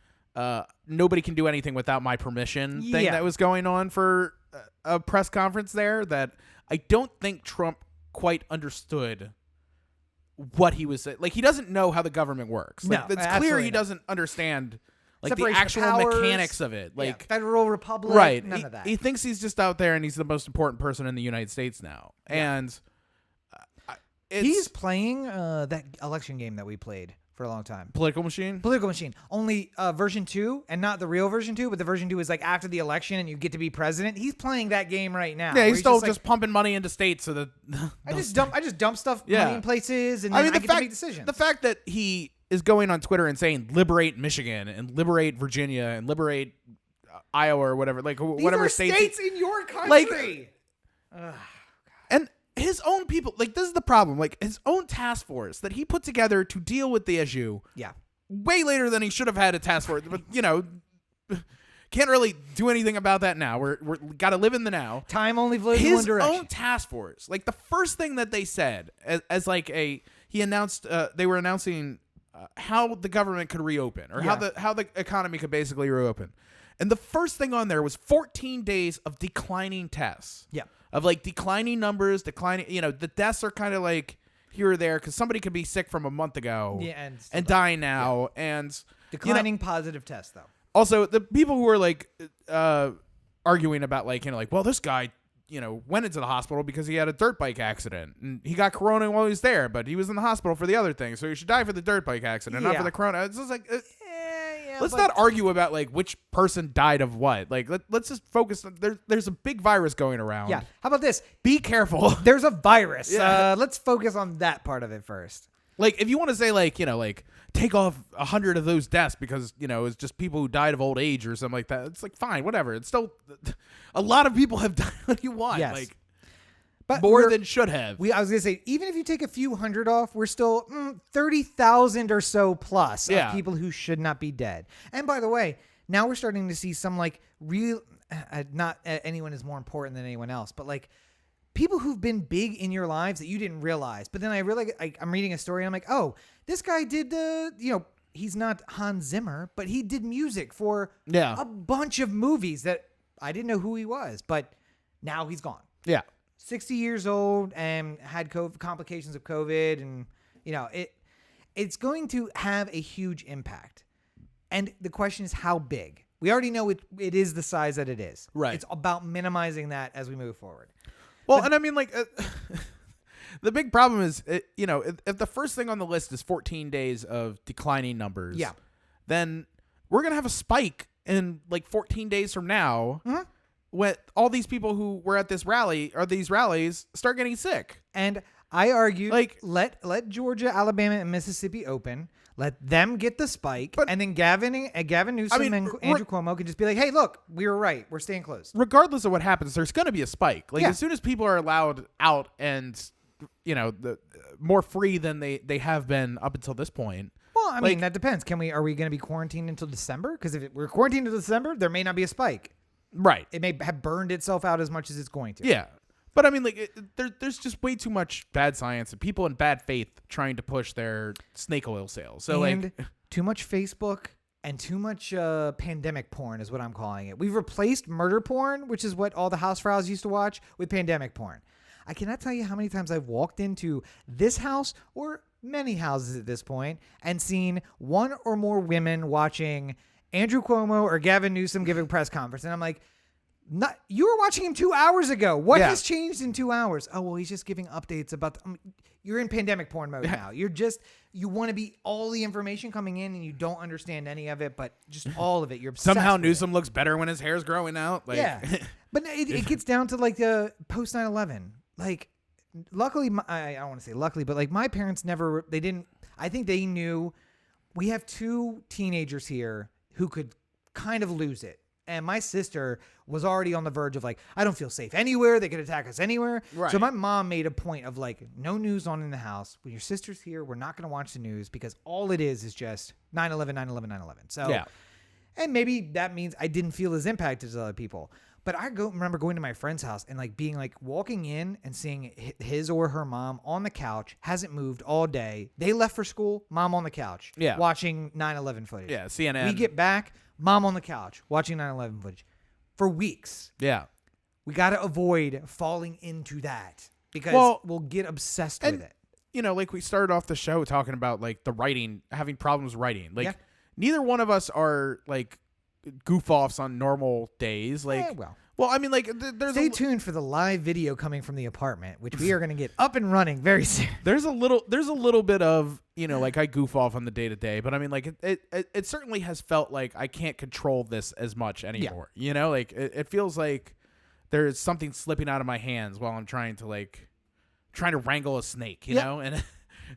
[SPEAKER 1] nobody can do anything without my permission thing that was going on for a press conference there that I don't think Trump quite understood what he was saying. Like, he doesn't know how the government works. Like, it's clear he doesn't understand... like the actual mechanics of it, like
[SPEAKER 2] federal republic,
[SPEAKER 1] right?
[SPEAKER 2] None of that.
[SPEAKER 1] He thinks he's just out there and he's the most important person in the United States now, and
[SPEAKER 2] he's playing that election game that we played. for a long time.
[SPEAKER 1] Political machine?
[SPEAKER 2] Political machine. Only version 2, and not the real version 2, but the version 2 is like after the election and you get to be president. He's playing that game right now.
[SPEAKER 1] Yeah, he's still just pumping money into states so that
[SPEAKER 2] I just dump stuff money in places, and then I get to make decisions.
[SPEAKER 1] The fact that he is going on Twitter and saying liberate Michigan and liberate Virginia and liberate Iowa or whatever, like
[SPEAKER 2] These
[SPEAKER 1] whatever
[SPEAKER 2] are
[SPEAKER 1] states
[SPEAKER 2] in your country.
[SPEAKER 1] And his own people, like, this is the problem. Like, his own task force that he put together to deal with the issue.
[SPEAKER 2] Yeah.
[SPEAKER 1] Way later than he should have had a task force. But, can't really do anything about that now. We're got to live in the now.
[SPEAKER 2] Time only flows in one direction.
[SPEAKER 1] His own task force, like, the first thing that they said as he announced, they were announcing how the government could reopen or how the economy could basically reopen. And the first thing on there was 14 days of declining tests.
[SPEAKER 2] Yeah.
[SPEAKER 1] Of like declining numbers, the deaths are kind of like here or there because somebody could be sick from a month ago and dying now. Yeah. And
[SPEAKER 2] declining positive tests, though.
[SPEAKER 1] Also, the people who are like arguing about well, this guy, went into the hospital because he had a dirt bike accident and he got corona while he was there, but he was in the hospital for the other thing. So he should die for the dirt bike accident, not for the corona. It's just like... let's not argue about which person died of what. Let's just focus on there's a big virus going around.
[SPEAKER 2] Yeah. How about this?
[SPEAKER 1] Be careful.
[SPEAKER 2] There's a virus.
[SPEAKER 1] Yeah.
[SPEAKER 2] Let's focus on that part of it first.
[SPEAKER 1] If you want to say take off 100 of those deaths because it's just people who died of old age or something like that. It's fine, whatever. It's still a lot of people have died. What do you want?
[SPEAKER 2] Yes.
[SPEAKER 1] But more than should have.
[SPEAKER 2] I was going to say, even if you take a few hundred off, we're still 30,000 or so plus of people who should not be dead. And by the way, now we're starting to see some real, not anyone is more important than anyone else, but people who've been big in your lives that you didn't realize. But then I realize I'm reading a story and I'm like, oh, this guy did he's not Hans Zimmer, but he did music for a bunch of movies that I didn't know who he was, but now he's gone.
[SPEAKER 1] Yeah.
[SPEAKER 2] 60 years old and had complications of COVID, and it's going to have a huge impact. And the question is how big. We already know it is the size that it is.
[SPEAKER 1] Right.
[SPEAKER 2] It's about minimizing that as we move forward.
[SPEAKER 1] Well, and I mean, the big problem is, if the first thing on the list is 14 days of declining numbers, then we're gonna have a spike in 14 days from now. Mm-hmm. When all these people who were at this rally or these rallies start getting sick.
[SPEAKER 2] And I argue, let Georgia, Alabama, and Mississippi open. Let them get the spike. And then Gavin Newsom and Andrew Cuomo can just be like, hey, look, we were right. We're staying closed.
[SPEAKER 1] Regardless of what happens, there's going to be a spike. As soon as people are allowed out and, the more free than they have been up until this point.
[SPEAKER 2] Well, I mean, that depends. Are we going to be quarantined until December? Because if we're quarantined until December, there may not be a spike.
[SPEAKER 1] Right.
[SPEAKER 2] It may have burned itself out as much as it's going to.
[SPEAKER 1] Yeah. But I mean, there's just way too much bad science and people in bad faith trying to push their snake oil sales. So
[SPEAKER 2] too much Facebook and too much pandemic porn is what I'm calling it. We've replaced murder porn, which is what all the house frauds used to watch, with pandemic porn. I cannot tell you how many times I've walked into this house or many houses at this point and seen one or more women watching Andrew Cuomo or Gavin Newsom giving a press conference. And I'm like, you were watching him 2 hours ago. What has changed in 2 hours? Oh, well, he's just giving updates about you're in pandemic porn mode now. You want to be all the information coming in and you don't understand any of it, but just all of it. You're obsessed
[SPEAKER 1] somehow
[SPEAKER 2] with
[SPEAKER 1] Newsom looks better when his hair's growing out.
[SPEAKER 2] But it gets down to the post 9/11. Luckily, I don't want to say luckily, but my parents I think they knew we have two teenagers here who could kind of lose it. And my sister was already on the verge of I don't feel safe anywhere. They could attack us anywhere. Right. So my mom made a point of no news on in the house. When your sister's here, we're not going to watch the news because all it is just 9/11, 9/11, 9/11. So, and maybe that means I didn't feel as impacted as other people. But I remember going to my friend's house and being walking in and seeing his or her mom on the couch, hasn't moved all day. They left for school, mom on the couch, watching 9/11 footage.
[SPEAKER 1] Yeah, CNN.
[SPEAKER 2] We get back, mom on the couch, watching 9/11 footage for weeks.
[SPEAKER 1] Yeah.
[SPEAKER 2] We got to avoid falling into that because we'll get obsessed with it.
[SPEAKER 1] We started off the show talking about the writing, having problems writing. Neither one of us are goof offs on normal days. Well, I mean, like,
[SPEAKER 2] Stay tuned for the live video coming from the apartment, which we are going to get up and running very soon.
[SPEAKER 1] There's a little bit of, like, I goof off on the day to day, but I mean, like, it certainly has felt like I can't control this as much anymore. Yeah. Like, it feels like there's something slipping out of my hands while I'm trying to wrangle a snake, you know, and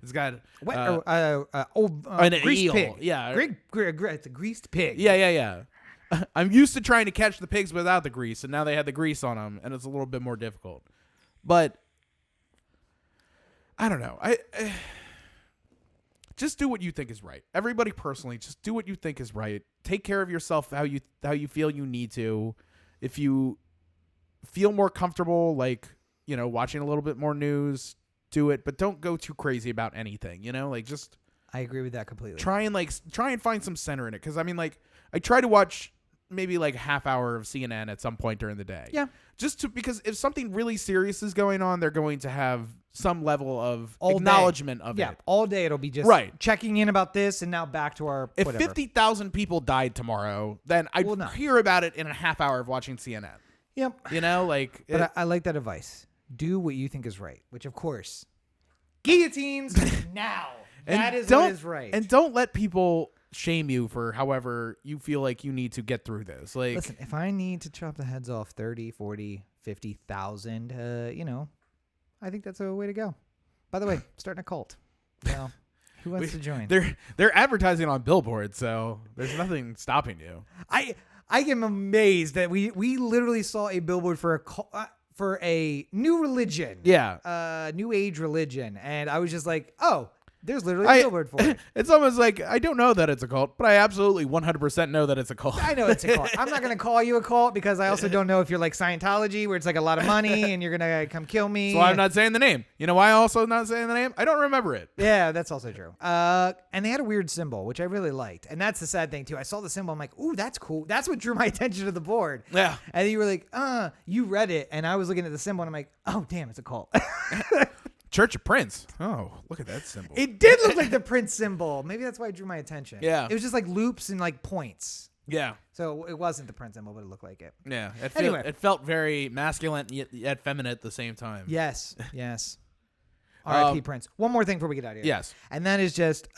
[SPEAKER 1] it's got
[SPEAKER 2] an
[SPEAKER 1] greased
[SPEAKER 2] eel.
[SPEAKER 1] Pig. Yeah,
[SPEAKER 2] it's a greased pig.
[SPEAKER 1] Yeah. I'm used to trying to catch the pigs without the grease, and now they had the grease on them, and it's a little bit more difficult. But I don't know. I just do what you think is right. Everybody personally, just do what you think is right. Take care of yourself how you feel you need to. If you feel more comfortable, like, watching a little bit more news, do it, but don't go too crazy about anything. Like, just.
[SPEAKER 2] I agree with that completely.
[SPEAKER 1] Try and find some center in it, because I mean, like, I try to watch maybe like a half hour of CNN at some point during the day.
[SPEAKER 2] Yeah.
[SPEAKER 1] Because if something really serious is going on, they're going to have some level of acknowledgement of it.
[SPEAKER 2] Yeah, all day it'll be just checking in about this, and now back to our
[SPEAKER 1] If
[SPEAKER 2] whatever.
[SPEAKER 1] 50,000 people died tomorrow, then I'd hear about it in a half hour of watching CNN.
[SPEAKER 2] Yep.
[SPEAKER 1] But
[SPEAKER 2] I like that advice. Do what you think is right, which of course, guillotines now. That is what is right.
[SPEAKER 1] And don't let people shame you for however you feel like you need to get through this. Like,
[SPEAKER 2] listen, if I need to chop the heads off 30, 40, 50,000, I think that's a way to go. By the way, starting a cult. Well, who wants to join?
[SPEAKER 1] They're advertising on billboards, so there's nothing stopping you.
[SPEAKER 2] I am amazed that we literally saw a billboard for a new religion.
[SPEAKER 1] Yeah.
[SPEAKER 2] New age religion, and I was just like, oh. There's literally a billboard for it.
[SPEAKER 1] It's almost like, I don't know that it's a cult, but I absolutely 100% know that it's a cult.
[SPEAKER 2] I know it's a cult. I'm not going to call you a cult, because I also don't know if you're like Scientology, where it's like a lot of money and you're going to come kill me.
[SPEAKER 1] So I'm not saying the name. You know why I'm also not saying the name? I don't remember it.
[SPEAKER 2] Yeah, that's also true. And they had a weird symbol, which I really liked. And that's the sad thing, too. I saw the symbol. I'm like, ooh, that's cool. That's what drew my attention to the board.
[SPEAKER 1] Yeah.
[SPEAKER 2] And then you were like, you read it. And I was looking at the symbol, and I'm like, oh, damn, it's a cult.
[SPEAKER 1] Church of Prince. Oh, look at that symbol.
[SPEAKER 2] It did look like the Prince symbol. Maybe that's why it drew my attention.
[SPEAKER 1] Yeah.
[SPEAKER 2] It was just like loops and like points.
[SPEAKER 1] Yeah.
[SPEAKER 2] So it wasn't the Prince symbol, but it looked like it.
[SPEAKER 1] Yeah.
[SPEAKER 2] Anyway.
[SPEAKER 1] It felt very masculine yet feminine at the same time.
[SPEAKER 2] Yes. R.I.P. Prince. One more thing before we get out of here.
[SPEAKER 1] Yes.
[SPEAKER 2] And that is just,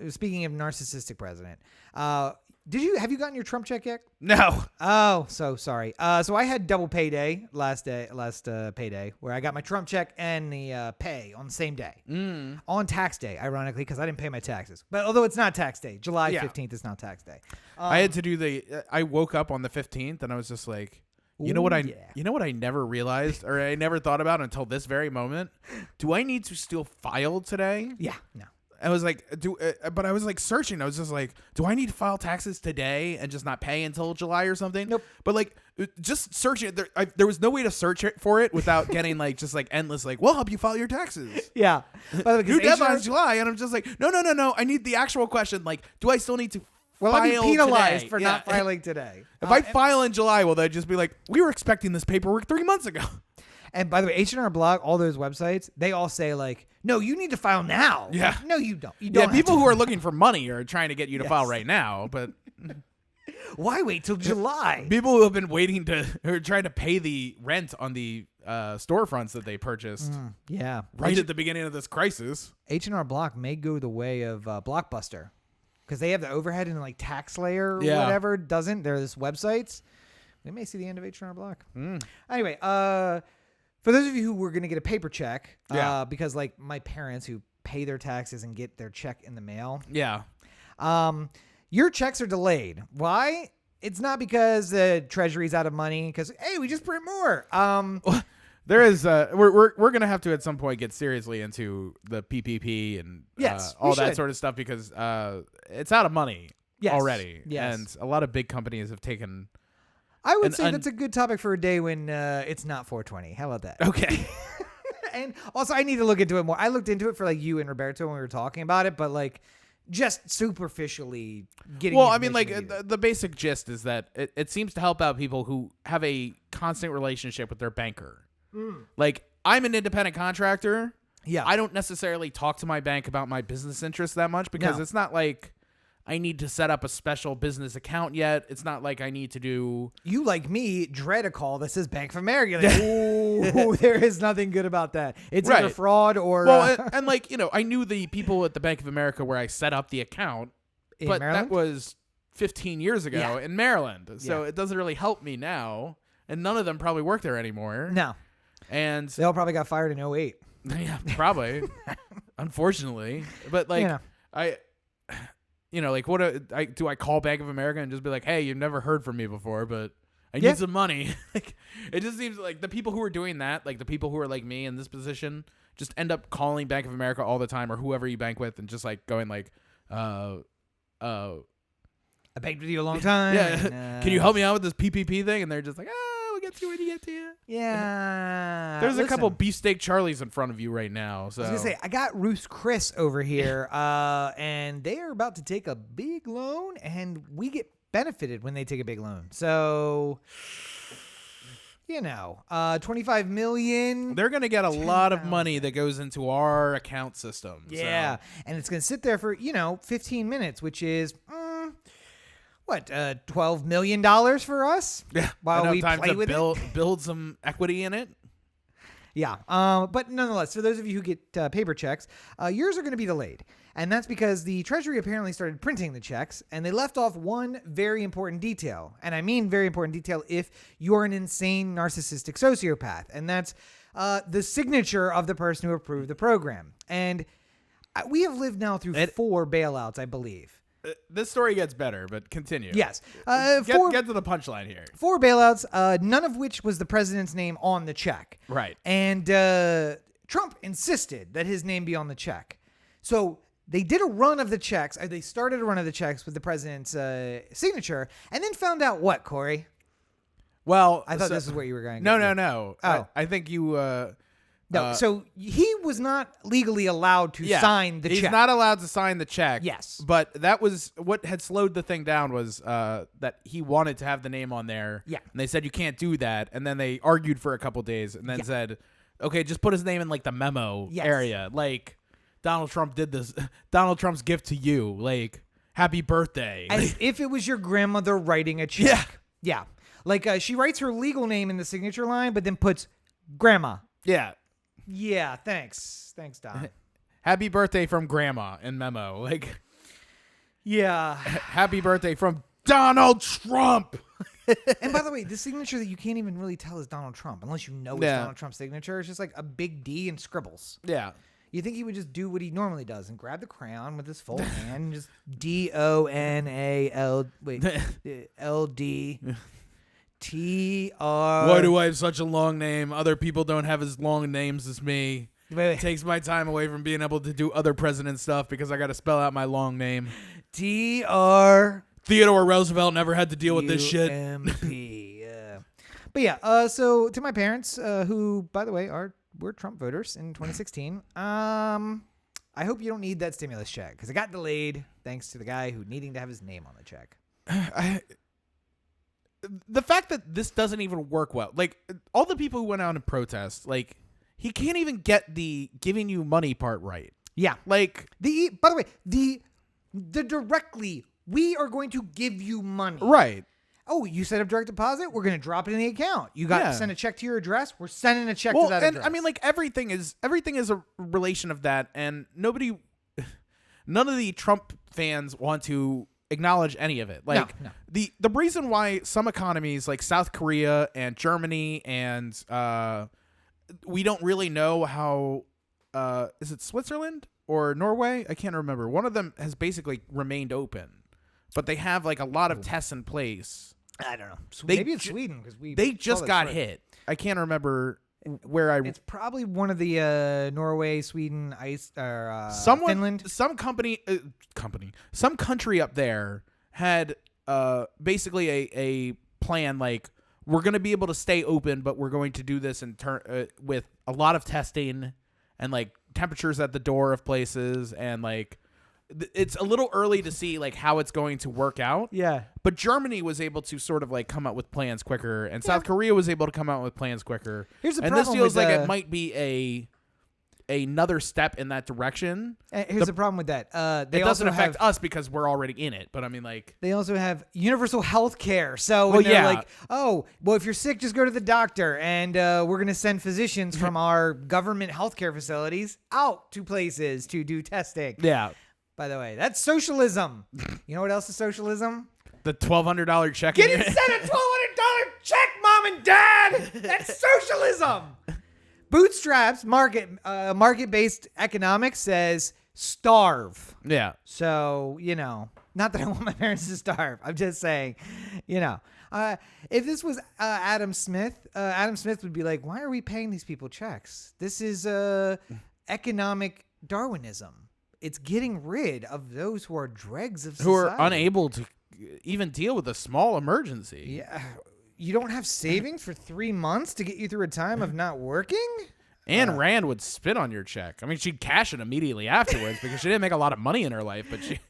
[SPEAKER 2] speaking of narcissistic president, have you gotten your Trump check yet?
[SPEAKER 1] No.
[SPEAKER 2] Oh, so sorry. So I had double payday last payday, where I got my Trump check and the pay on the same day. On tax day, ironically, because I didn't pay my taxes. But although it's not tax day, July 15th is not tax day.
[SPEAKER 1] I had to do I woke up on the 15th, and I was just like, you know what I never realized, or I never thought about until this very moment? Do I need to still file today?
[SPEAKER 2] Yeah. No.
[SPEAKER 1] I was like, but I was like searching. I was just like, do I need to file taxes today and just not pay until July or something?
[SPEAKER 2] Nope.
[SPEAKER 1] But like, just searching, there was no way to search it for it without getting like just like endless like, we'll help you file your taxes.
[SPEAKER 2] Yeah. By the way,
[SPEAKER 1] new deadline's July, and I'm just like, no. I need the actual question. Like, do I still need to?
[SPEAKER 2] Well, I'll be penalized
[SPEAKER 1] today?
[SPEAKER 2] for not filing today.
[SPEAKER 1] If I file in July, will they just be like, we were expecting this paperwork 3 months ago?
[SPEAKER 2] And by the way, H&R Block, all those websites, they all say like, no, you need to file now.
[SPEAKER 1] Yeah.
[SPEAKER 2] Like, no, you don't. You don't.
[SPEAKER 1] Yeah, people who are looking for money are trying to get you to file right now, but
[SPEAKER 2] why wait till July?
[SPEAKER 1] People who have been who are trying to pay the rent on the storefronts that they purchased.
[SPEAKER 2] Yeah.
[SPEAKER 1] Right at the beginning of this crisis.
[SPEAKER 2] H&R Block may go the way of Blockbuster, because they have the overhead, and like TaxSlayer or whatever doesn't. They're this websites. We may see the end of H&R Block. Anyway, for those of you who were going to get a paper check, because like my parents who pay their taxes and get their check in the mail.
[SPEAKER 1] Yeah.
[SPEAKER 2] Your checks are delayed. Why? It's not because the Treasury's out of money, because, hey, we just print more.
[SPEAKER 1] There is we're going to have to at some point get seriously into the PPP and all that sort of stuff, because it's out of money already.
[SPEAKER 2] Yes.
[SPEAKER 1] And a lot of big companies have taken...
[SPEAKER 2] I would say that's a good topic for a day when it's not 420. How about that?
[SPEAKER 1] Okay.
[SPEAKER 2] And also, I need to look into it more. I looked into it for like you and Roberto when we were talking about it, but like just superficially getting.
[SPEAKER 1] Well, I mean, like the basic gist is that it seems to help out people who have a constant relationship with their banker. Like, I'm an independent contractor.
[SPEAKER 2] Yeah.
[SPEAKER 1] I don't necessarily talk to my bank about my business interests that much, because it's not like I need to set up a special business account yet. It's not like I need to do.
[SPEAKER 2] You, like me, dread a call that says Bank of America. Like, ooh, there is nothing good about that. It's either fraud or.
[SPEAKER 1] Well, and like, I knew the people at the Bank of America where I set up the account, but
[SPEAKER 2] Maryland?
[SPEAKER 1] that was 15 years ago in Maryland. So it doesn't really help me now. And none of them probably work there anymore.
[SPEAKER 2] No.
[SPEAKER 1] And
[SPEAKER 2] they all probably got fired in 08.
[SPEAKER 1] Yeah, probably. Unfortunately. But like, like do I call Bank of America and just be like, hey, you've never heard from me before, but I need some money. Like, it just seems like the people who are doing that, like the people who are like me in this position, just end up calling Bank of America all the time or whoever you bank with and just like going like,
[SPEAKER 2] I banked with you a long time.
[SPEAKER 1] Yeah. Can you help me out with this PPP thing? And they're just like, we'll get to you when you get to you.
[SPEAKER 2] Yeah.
[SPEAKER 1] There's a couple beefsteak Charlies in front of you right now. So
[SPEAKER 2] I was going to say, I got Ruth's Chris over here, and they are about to take a big loan, and we get benefited when they take a big loan. So, $25 million.
[SPEAKER 1] They're going to get a lot of money that goes into our account system.
[SPEAKER 2] Yeah.
[SPEAKER 1] So.
[SPEAKER 2] And it's going to sit there for, 15 minutes, which is... $12 million for us?
[SPEAKER 1] Yeah.
[SPEAKER 2] While we
[SPEAKER 1] time
[SPEAKER 2] play
[SPEAKER 1] to
[SPEAKER 2] with
[SPEAKER 1] build some equity in it.
[SPEAKER 2] Yeah. But nonetheless, for those of you who get paper checks, yours are going to be delayed. And that's because the Treasury apparently started printing the checks, and they left off one very important detail. And I mean very important detail if you're an insane narcissistic sociopath. And that's the signature of the person who approved the program. And we have lived now through 4 bailouts, I believe.
[SPEAKER 1] This story gets better, but continue.
[SPEAKER 2] Yes.
[SPEAKER 1] Get to the punchline here.
[SPEAKER 2] 4 bailouts, none of which was the president's name on the check.
[SPEAKER 1] Right.
[SPEAKER 2] And Trump insisted that his name be on the check. So they did a run of the checks. They started a run of the checks with the president's signature and then found out what, Corey?
[SPEAKER 1] Well,
[SPEAKER 2] I thought this is what you were going to
[SPEAKER 1] No.
[SPEAKER 2] Oh.
[SPEAKER 1] I think you...
[SPEAKER 2] No, so he was not legally allowed to sign the check.
[SPEAKER 1] He's not allowed to sign the check.
[SPEAKER 2] Yes.
[SPEAKER 1] But that was what had slowed the thing down was that he wanted to have the name on there.
[SPEAKER 2] Yeah.
[SPEAKER 1] And they said, you can't do that. And then they argued for a couple days and then said, okay, just put his name in like the memo area. Like Donald Trump did this. Donald Trump's gift to you. Like, happy birthday.
[SPEAKER 2] As if it was your grandmother writing a check. Yeah. Like she writes her legal name in the signature line, but then puts grandma.
[SPEAKER 1] Yeah.
[SPEAKER 2] Yeah, thanks. Thanks, Don.
[SPEAKER 1] Happy birthday from grandma in memo. Like,
[SPEAKER 2] yeah.
[SPEAKER 1] Happy birthday from Donald Trump.
[SPEAKER 2] And by the way, this signature that you can't even really tell is Donald Trump unless you know it's Donald Trump's signature. It's just like a big D and scribbles.
[SPEAKER 1] Yeah.
[SPEAKER 2] You think he would just do what he normally does and grab the crayon with his full hand and just DONALD. TR.
[SPEAKER 1] Why do I have such a long name? Other people don't have as long names as me. It takes my time away from being able to do other president stuff because I got to spell out my long name.
[SPEAKER 2] TR.
[SPEAKER 1] Theodore Roosevelt never had to deal with this shit.
[SPEAKER 2] MP. But yeah, so to my parents, who, by the way, were Trump voters in 2016, I hope you don't need that stimulus check because it got delayed thanks to the guy who needing to have his name on the check.
[SPEAKER 1] The fact that this doesn't even work well, like all the people who went out and protest, like he can't even get the giving you money part right.
[SPEAKER 2] Yeah.
[SPEAKER 1] Like
[SPEAKER 2] by the way, the directly, we are going to give you money.
[SPEAKER 1] Right.
[SPEAKER 2] Oh, you set up direct deposit? We're going to drop it in the account. You got to send a check to your address? We're sending a check to that address.
[SPEAKER 1] I mean, like everything is a relation of that, and none of the Trump fans want to acknowledge any of it. Like
[SPEAKER 2] no.
[SPEAKER 1] The reason why some economies like South Korea and Germany and we don't really know how is it Switzerland or Norway? I can't remember. One of them has basically remained open, but they have like a lot of tests in place.
[SPEAKER 2] I don't know. Maybe it's Sweden because
[SPEAKER 1] they just got hit. I can't remember where
[SPEAKER 2] It's probably one of the Norway, Sweden, Finland.
[SPEAKER 1] Some some country up there had basically a plan like we're going to be able to stay open, but we're going to do this in with a lot of testing and like temperatures at the door of places and like it's a little early to see like how it's going to work out.
[SPEAKER 2] Yeah.
[SPEAKER 1] But Germany was able to sort of like come up with plans quicker, and South Korea was able to come out with plans quicker.
[SPEAKER 2] Here's the
[SPEAKER 1] and
[SPEAKER 2] problem
[SPEAKER 1] this feels
[SPEAKER 2] with,
[SPEAKER 1] like it might be another step in that direction.
[SPEAKER 2] Here's the problem with that. They
[SPEAKER 1] it doesn't
[SPEAKER 2] also
[SPEAKER 1] affect us because we're already in it. But I mean, like,
[SPEAKER 2] they also have universal health care. So when they're like, oh, well, if you're sick, just go to the doctor, and we're going to send physicians from our government healthcare facilities out to places to do testing.
[SPEAKER 1] Yeah.
[SPEAKER 2] By the way, that's socialism. You know what else is socialism?
[SPEAKER 1] The $1,200 check.
[SPEAKER 2] Getting sent a $1,200 check, Mom and Dad. That's socialism. Bootstraps market-based economics says starve.
[SPEAKER 1] Yeah.
[SPEAKER 2] So, not that I want my parents to starve. I'm just saying, if this was Adam Smith would be like, why are we paying these people checks? This is economic Darwinism. It's getting rid of those who are dregs of society.
[SPEAKER 1] Who are unable to even deal with a small emergency.
[SPEAKER 2] Yeah. You don't have savings for 3 months to get you through a time of not working?
[SPEAKER 1] Anne Rand would spit on your check. I mean, she'd cash it immediately afterwards because she didn't make a lot of money in her life, but she...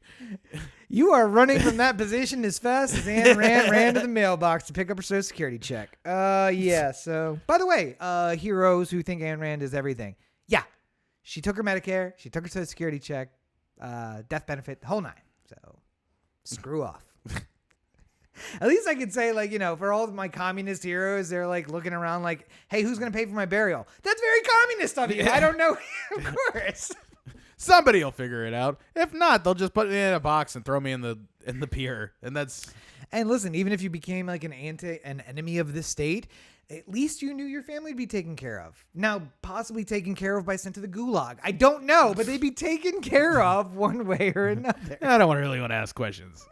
[SPEAKER 2] You are running from that position as fast as Anne Rand ran to the mailbox to pick up her Social Security check. Yeah, so... By the way, heroes who think Anne Rand is everything. Yeah. She took her Medicare. She took her Social Security check. Death benefit. The whole nine. So, screw off. At least I could say, like, for all of my communist heroes, they're like looking around like, hey, who's going to pay for my burial? That's very communist of you. Yeah. I don't know. Of course.
[SPEAKER 1] Somebody will figure it out. If not, they'll just put me in a box and throw me in the pier. And that's...
[SPEAKER 2] And listen, even if you became like an enemy of the state, at least you knew your family would be taken care of. Now, possibly taken care of by sent to the gulag. I don't know, but they'd be taken care of one way or another.
[SPEAKER 1] I don't really want to ask questions.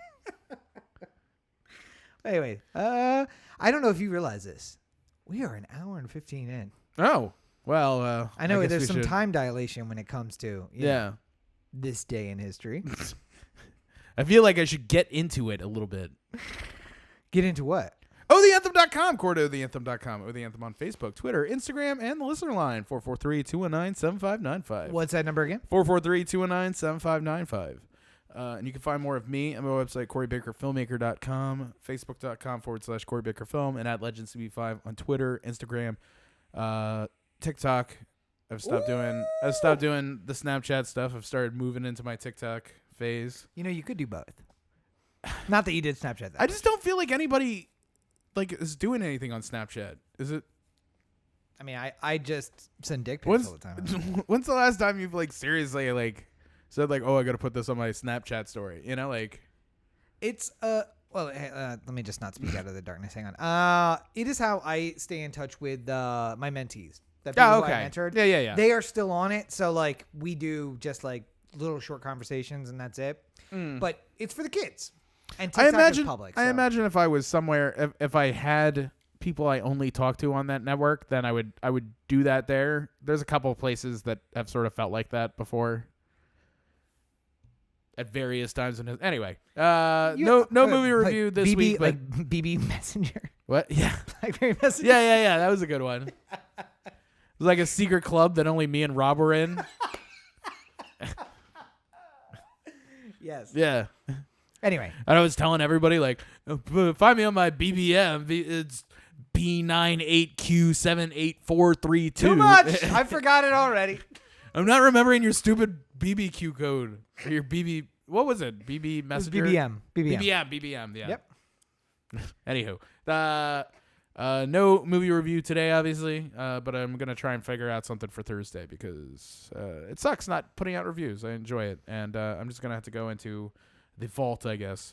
[SPEAKER 2] Anyway, I don't know if you realize this. We are an hour and 15 in.
[SPEAKER 1] Oh, well,
[SPEAKER 2] I know there's some time dilation when it comes to this day in history.
[SPEAKER 1] I feel like I should get into it a little bit.
[SPEAKER 2] Get into what?
[SPEAKER 1] OTheAnthem.com, core to OTheAnthem.com, O The Anthem on Facebook, Twitter, Instagram, and the listener line, 443-219-7595.
[SPEAKER 2] What's that number again?
[SPEAKER 1] 443-219-7595. And you can find more of me on my website, CoreyBakerFilmmaker.com, Facebook.com/CoreyBakerFilm, and at LegendsCB5 on Twitter, Instagram, TikTok. I've stopped doing the Snapchat stuff. I've started moving into my TikTok phase.
[SPEAKER 2] You could do both. Not that you did Snapchat.
[SPEAKER 1] I just don't feel like anybody is doing anything on Snapchat. Is it?
[SPEAKER 2] I mean, I just send dick pics all the time.
[SPEAKER 1] When's the last time you've seriously said oh, I got to put this on my Snapchat story?
[SPEAKER 2] It's well, let me just not speak out of the darkness. Hang on. It is how I stay in touch with my mentees. That people
[SPEAKER 1] okay.
[SPEAKER 2] I mentored.
[SPEAKER 1] Yeah.
[SPEAKER 2] They are still on it, so we do just little short conversations and that's it. But it's for the kids. And TikTok is public. So.
[SPEAKER 1] I imagine if I was somewhere, if I had people I only talk to on that network, then I would do that there. There's a couple of places that have sort of felt like that before. At various times. Anyway, no movie review this week. But
[SPEAKER 2] BB Messenger.
[SPEAKER 1] What? Yeah.
[SPEAKER 2] BlackBerry Messenger.
[SPEAKER 1] Yeah. That was a good one. It was like a secret club that only me and Rob were in.
[SPEAKER 2] Yes.
[SPEAKER 1] Yeah.
[SPEAKER 2] Anyway.
[SPEAKER 1] And I was telling everybody, find me on my BBM. It's B98Q78432.
[SPEAKER 2] Too much. I forgot it already.
[SPEAKER 1] I'm not remembering your stupid BBQ code. Or your BB... What was it? BB Messenger?
[SPEAKER 2] BBM.
[SPEAKER 1] BBM, yeah.
[SPEAKER 2] Yep.
[SPEAKER 1] Anywho. No movie review today, obviously, but I'm going to try and figure out something for Thursday because it sucks not putting out reviews. I enjoy it, and I'm just going to have to go into the vault, I guess.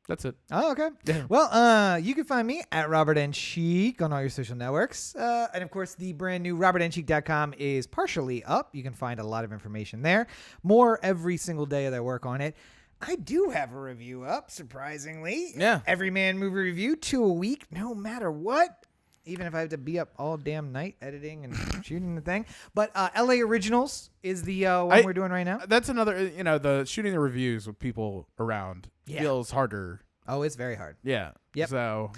[SPEAKER 1] That's it.
[SPEAKER 2] Oh, okay. Yeah. Well, you can find me at Robert N. Cheek on all your social networks. And, of course, the brand new RobertNCheek.com is partially up. You can find a lot of information there. More every single day that I work on it. I do have a review up, surprisingly.
[SPEAKER 1] Yeah.
[SPEAKER 2] Every Man movie review, 2 a week, no matter what. Even if I have to be up all damn night editing and shooting the thing. But LA Originals is the one we're doing right now.
[SPEAKER 1] That's another, the shooting the reviews with people around feels harder.
[SPEAKER 2] Oh, it's very hard.
[SPEAKER 1] Yeah.
[SPEAKER 2] Yep.
[SPEAKER 1] So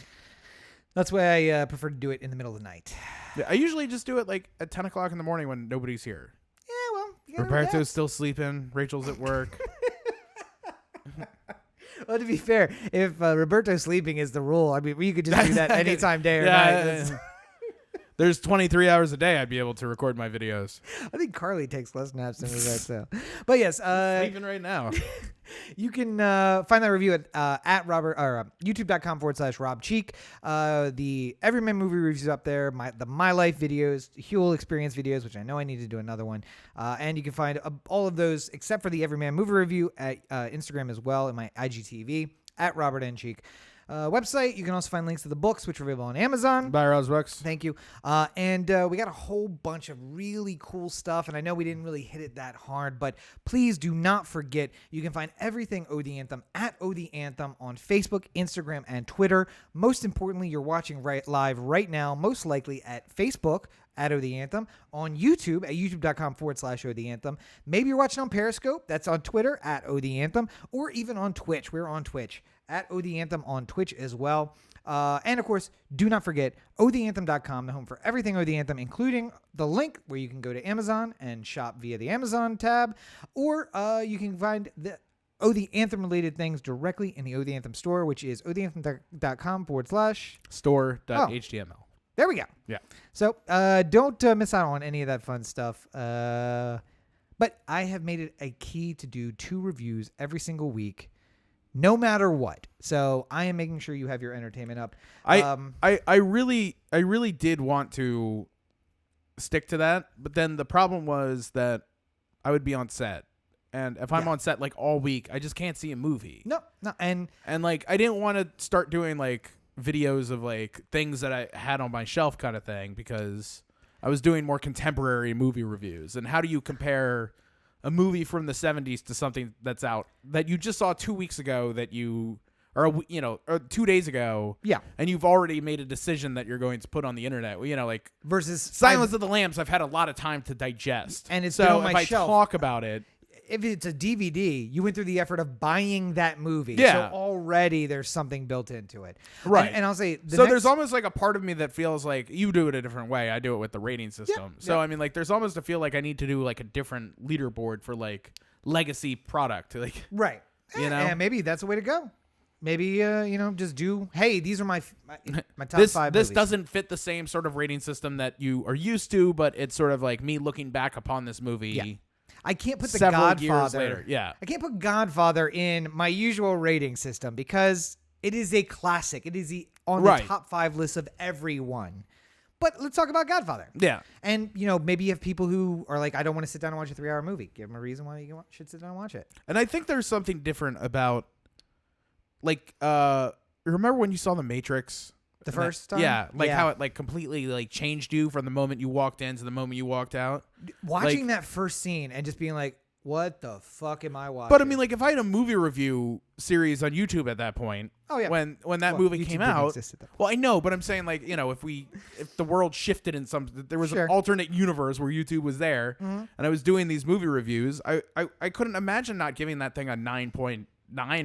[SPEAKER 2] that's why I prefer to do it in the middle of the night.
[SPEAKER 1] Yeah, I usually just do it at 10 o'clock in the morning when nobody's here.
[SPEAKER 2] Yeah, well.
[SPEAKER 1] Roberto's still sleeping. Rachel's at work.
[SPEAKER 2] Well, to be fair, if Roberto's sleeping is the rule, I mean, you could just do that anytime, day or night.
[SPEAKER 1] there's 23 hours a day I'd be able to record my videos.
[SPEAKER 2] I think Carly takes less naps than me, right? So, but yes,
[SPEAKER 1] Even right now.
[SPEAKER 2] You can find that review at Robert or youtube.com/Rob Cheek. The Everyman movie reviews up there. The My Life videos, Huel Experience videos, which I know I need to do another one. And you can find all of those except for the Everyman movie review at Instagram as well, in my IGTV at Robert N. Cheek. Website. You can also find links to the books, which are available on Amazon.
[SPEAKER 1] Buy Rob's books.
[SPEAKER 2] Thank you. And we got a whole bunch of really cool stuff. And I know we didn't really hit it that hard, but please do not forget, you can find everything O The Anthem at O The Anthem on Facebook, Instagram, and Twitter. Most importantly, you're watching live right now, most likely at Facebook at O The Anthem, on YouTube at youtube.com/O The Anthem. Maybe you're watching on Periscope. That's on Twitter at O The Anthem, or even on Twitch. We're on Twitch at O The Anthem on Twitch as well. And of course, do not forget otheanthem.com, the home for everything O The Anthem, including the link where you can go to Amazon and shop via the Amazon tab, or you can find the O The Anthem related things directly in the O The Anthem store, which is otheanthem.com/store.html. There we go.
[SPEAKER 1] Yeah.
[SPEAKER 2] So don't miss out on any of that fun stuff. But I have made it a key to do 2 reviews every single week, no matter what. So I am making sure you have your entertainment up.
[SPEAKER 1] I really did want to stick to that, but then the problem was that I would be on set. And if I'm on set like all week, I just can't see a movie.
[SPEAKER 2] No. And
[SPEAKER 1] like I didn't want to start doing like videos of like things that I had on my shelf kind of thing, because I was doing more contemporary movie reviews. And how do you compare a movie from the 70s to something that's out that you just saw 2 weeks ago or 2 days ago?
[SPEAKER 2] Yeah.
[SPEAKER 1] And you've already made a decision that you're going to put on the internet, like
[SPEAKER 2] versus
[SPEAKER 1] Silence of the Lambs. I've had a lot of time to digest.
[SPEAKER 2] And it's
[SPEAKER 1] so
[SPEAKER 2] been on
[SPEAKER 1] if
[SPEAKER 2] my
[SPEAKER 1] I
[SPEAKER 2] shelf.
[SPEAKER 1] talk about it,
[SPEAKER 2] if it's a DVD, you went through the effort of buying that movie.
[SPEAKER 1] Yeah.
[SPEAKER 2] So already there's something built into it.
[SPEAKER 1] Right.
[SPEAKER 2] And I'll say...
[SPEAKER 1] there's almost like a part of me that feels like you do it a different way. I do it with the rating system.
[SPEAKER 2] Yeah.
[SPEAKER 1] So, I mean, like, there's almost a feel like I need to do like a different leaderboard for like legacy product. Like,
[SPEAKER 2] right. And maybe that's a way to go. Maybe, just do, hey, these are my top 5 movies.
[SPEAKER 1] This doesn't fit the same sort of rating system that you are used to, but it's sort of like me looking back upon this movie.
[SPEAKER 2] Yeah. I can't put the
[SPEAKER 1] several
[SPEAKER 2] Godfather.
[SPEAKER 1] Years later. Yeah.
[SPEAKER 2] I can't put Godfather in my usual rating system because it is a classic. It is on the top 5 list of everyone. But let's talk about Godfather.
[SPEAKER 1] Yeah.
[SPEAKER 2] And, maybe you have people who are like, I don't want to sit down and watch a 3-hour movie. Give them a reason why you should sit down and watch it.
[SPEAKER 1] And I think there's something different about, like, remember when you saw The Matrix?
[SPEAKER 2] The first time?
[SPEAKER 1] Yeah. How it like completely like changed you from the moment you walked in to the moment you walked out.
[SPEAKER 2] Watching that first scene and just being like, what the fuck am I watching?
[SPEAKER 1] But I mean, like, if I had a movie review series on YouTube at that point, when that movie
[SPEAKER 2] YouTube
[SPEAKER 1] came
[SPEAKER 2] didn't
[SPEAKER 1] out,
[SPEAKER 2] exist at that point.
[SPEAKER 1] well, I know, but I'm saying, like, if the world shifted in there was an alternate universe where YouTube was there, and I was doing these movie reviews, I couldn't imagine not giving that thing a 9.9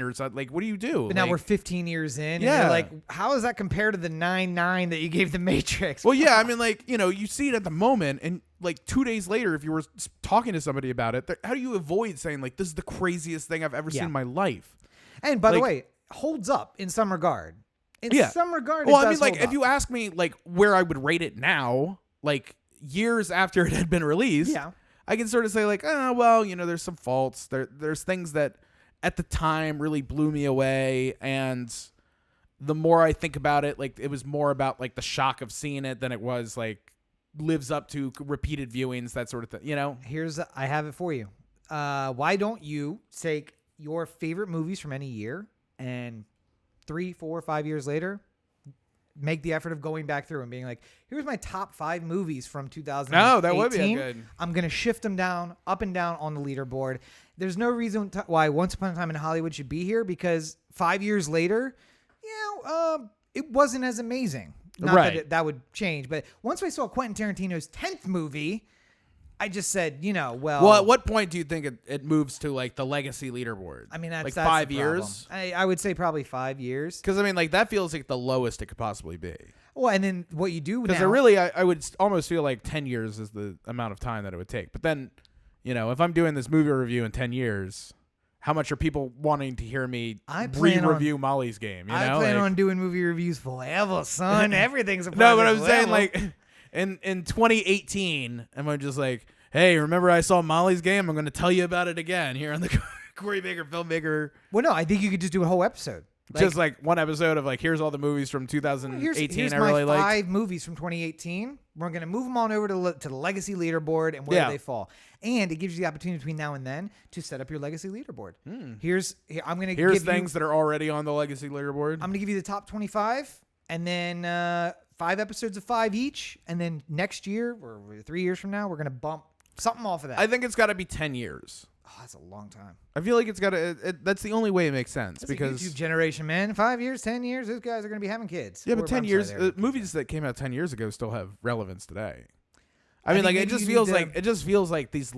[SPEAKER 1] or something. Like, what do you do?
[SPEAKER 2] But now we're 15 years in, and you're like, how does that compare to the 9.9 that you gave The Matrix?
[SPEAKER 1] Well, yeah, I mean, like, you see it at the moment, and like 2 days later, if you were talking to somebody about it, how do you avoid saying, like, this is the craziest thing I've ever seen in my life?
[SPEAKER 2] And by the way, holds up in some regard. In some regard,
[SPEAKER 1] well, I mean, like, if you ask me, like, where I would rate it now, like, years after it had been released, I can sort of say, like, oh, well, there's some faults. There's things that at the time really blew me away, and the more I think about it, like, it was more about like the shock of seeing it than it was like lives up to repeated viewings, that sort of thing.
[SPEAKER 2] I have it for you. Why don't you take your favorite movies from any year and 3, 4, 5 years later make the effort of going back through and being like, here's my top 5 movies from 2018.
[SPEAKER 1] No, that would be good.
[SPEAKER 2] I'm going to shift them down, up and down on the leaderboard. There's no reason why Once Upon a Time in Hollywood should be here, because 5 years later, it wasn't as amazing. Not that would change. But once I saw Quentin Tarantino's 10th movie, I just said, well,
[SPEAKER 1] at what point do you think it moves to like the legacy leaderboard?
[SPEAKER 2] I mean, that's
[SPEAKER 1] like
[SPEAKER 2] that's
[SPEAKER 1] 5
[SPEAKER 2] the
[SPEAKER 1] years.
[SPEAKER 2] I would say probably 5 years.
[SPEAKER 1] Because I mean, like, that feels like the lowest it could possibly be.
[SPEAKER 2] Well, and then what you do now,
[SPEAKER 1] because I would almost feel like 10 years is the amount of time that it would take. But then, if I'm doing this movie review in 10 years, how much are people wanting to hear me re-review Molly's Game?
[SPEAKER 2] I plan on doing movie reviews forever, son. Everything's a
[SPEAKER 1] no, but I'm saying, like, in 2018, am I just like, hey, remember I saw Molly's Game? I'm going to tell you about it again here on the Corey Baker Filmmaker.
[SPEAKER 2] Well, no, I think you could just do a whole episode.
[SPEAKER 1] Just like one episode of like, here's all the movies from 2018
[SPEAKER 2] here's
[SPEAKER 1] I really liked.
[SPEAKER 2] 5 movies from 2018. We're going to move them on over to the legacy leaderboard and where they fall. And it gives you the opportunity between now and then to set up your legacy leaderboard. Here's
[SPEAKER 1] things that are already on the legacy leaderboard.
[SPEAKER 2] I'm going to give you the top 25 and then 5 episodes of 5 each. And then next year or 3 years from now, we're going to bump something off of that.
[SPEAKER 1] I think it's got to be 10 years.
[SPEAKER 2] Oh, that's a long time.
[SPEAKER 1] I feel like it's got to. That's the only way it makes sense
[SPEAKER 2] that's
[SPEAKER 1] because
[SPEAKER 2] a YouTube generation, man. 5 years, 10 years, those guys are going to be having kids.
[SPEAKER 1] Yeah, but 10 years, movies that came out 10 years ago still have relevance today. I mean, like it just feels like these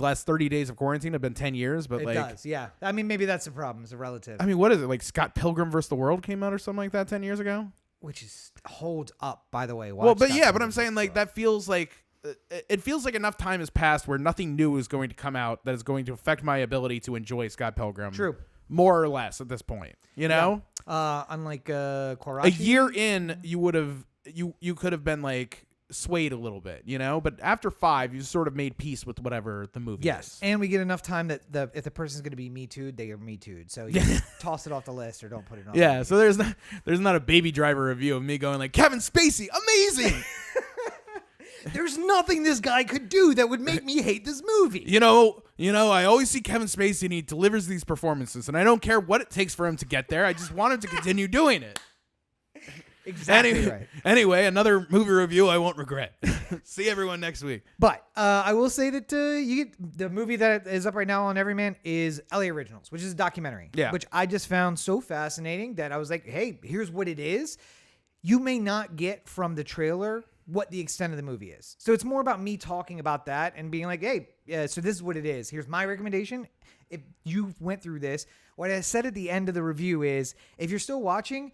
[SPEAKER 1] last 30 days of quarantine have been 10 years. But
[SPEAKER 2] it
[SPEAKER 1] like,
[SPEAKER 2] does, yeah. I mean, maybe that's the problem. It's a relative.
[SPEAKER 1] I mean, what is it like? Scott Pilgrim vs. the World came out or something like that 10 years ago,
[SPEAKER 2] which holds up, by the way.
[SPEAKER 1] But I'm saying like that feels like. It feels like enough time has passed where nothing new is going to come out that is going to affect my ability to enjoy Scott Pilgrim.
[SPEAKER 2] True.
[SPEAKER 1] More or less at this point, you know?
[SPEAKER 2] Unlike Quarashi.
[SPEAKER 1] A year in, you could have been like swayed a little bit, you know? But after 5, you sort of made peace with whatever the movie is.
[SPEAKER 2] And we get enough time that if the person's going to be Me Too'd, they are Me Too'd. So you toss it off the list or don't put it on.
[SPEAKER 1] Yeah, so there's not a Baby Driver review of me going like, Kevin Spacey, amazing!
[SPEAKER 2] There's nothing this guy could do that would make me hate this movie.
[SPEAKER 1] You know, I always see Kevin Spacey and he delivers these performances, and I don't care what it takes for him to get there. I just want him to continue doing it.
[SPEAKER 2] Exactly right.
[SPEAKER 1] Anyway, another movie review I won't regret. See everyone next week.
[SPEAKER 2] But I will say that the movie that is up right now on Everyman is LA Originals, which is a documentary.
[SPEAKER 1] Yeah.
[SPEAKER 2] Which I just found so fascinating that I was like, hey, here's what it is. You may not get from the trailer what the extent of the movie is. So it's more about me talking about that and being like, hey, so this is what it is. Here's my recommendation. If you went through this, what I said at the end of the review is, if you're still watching,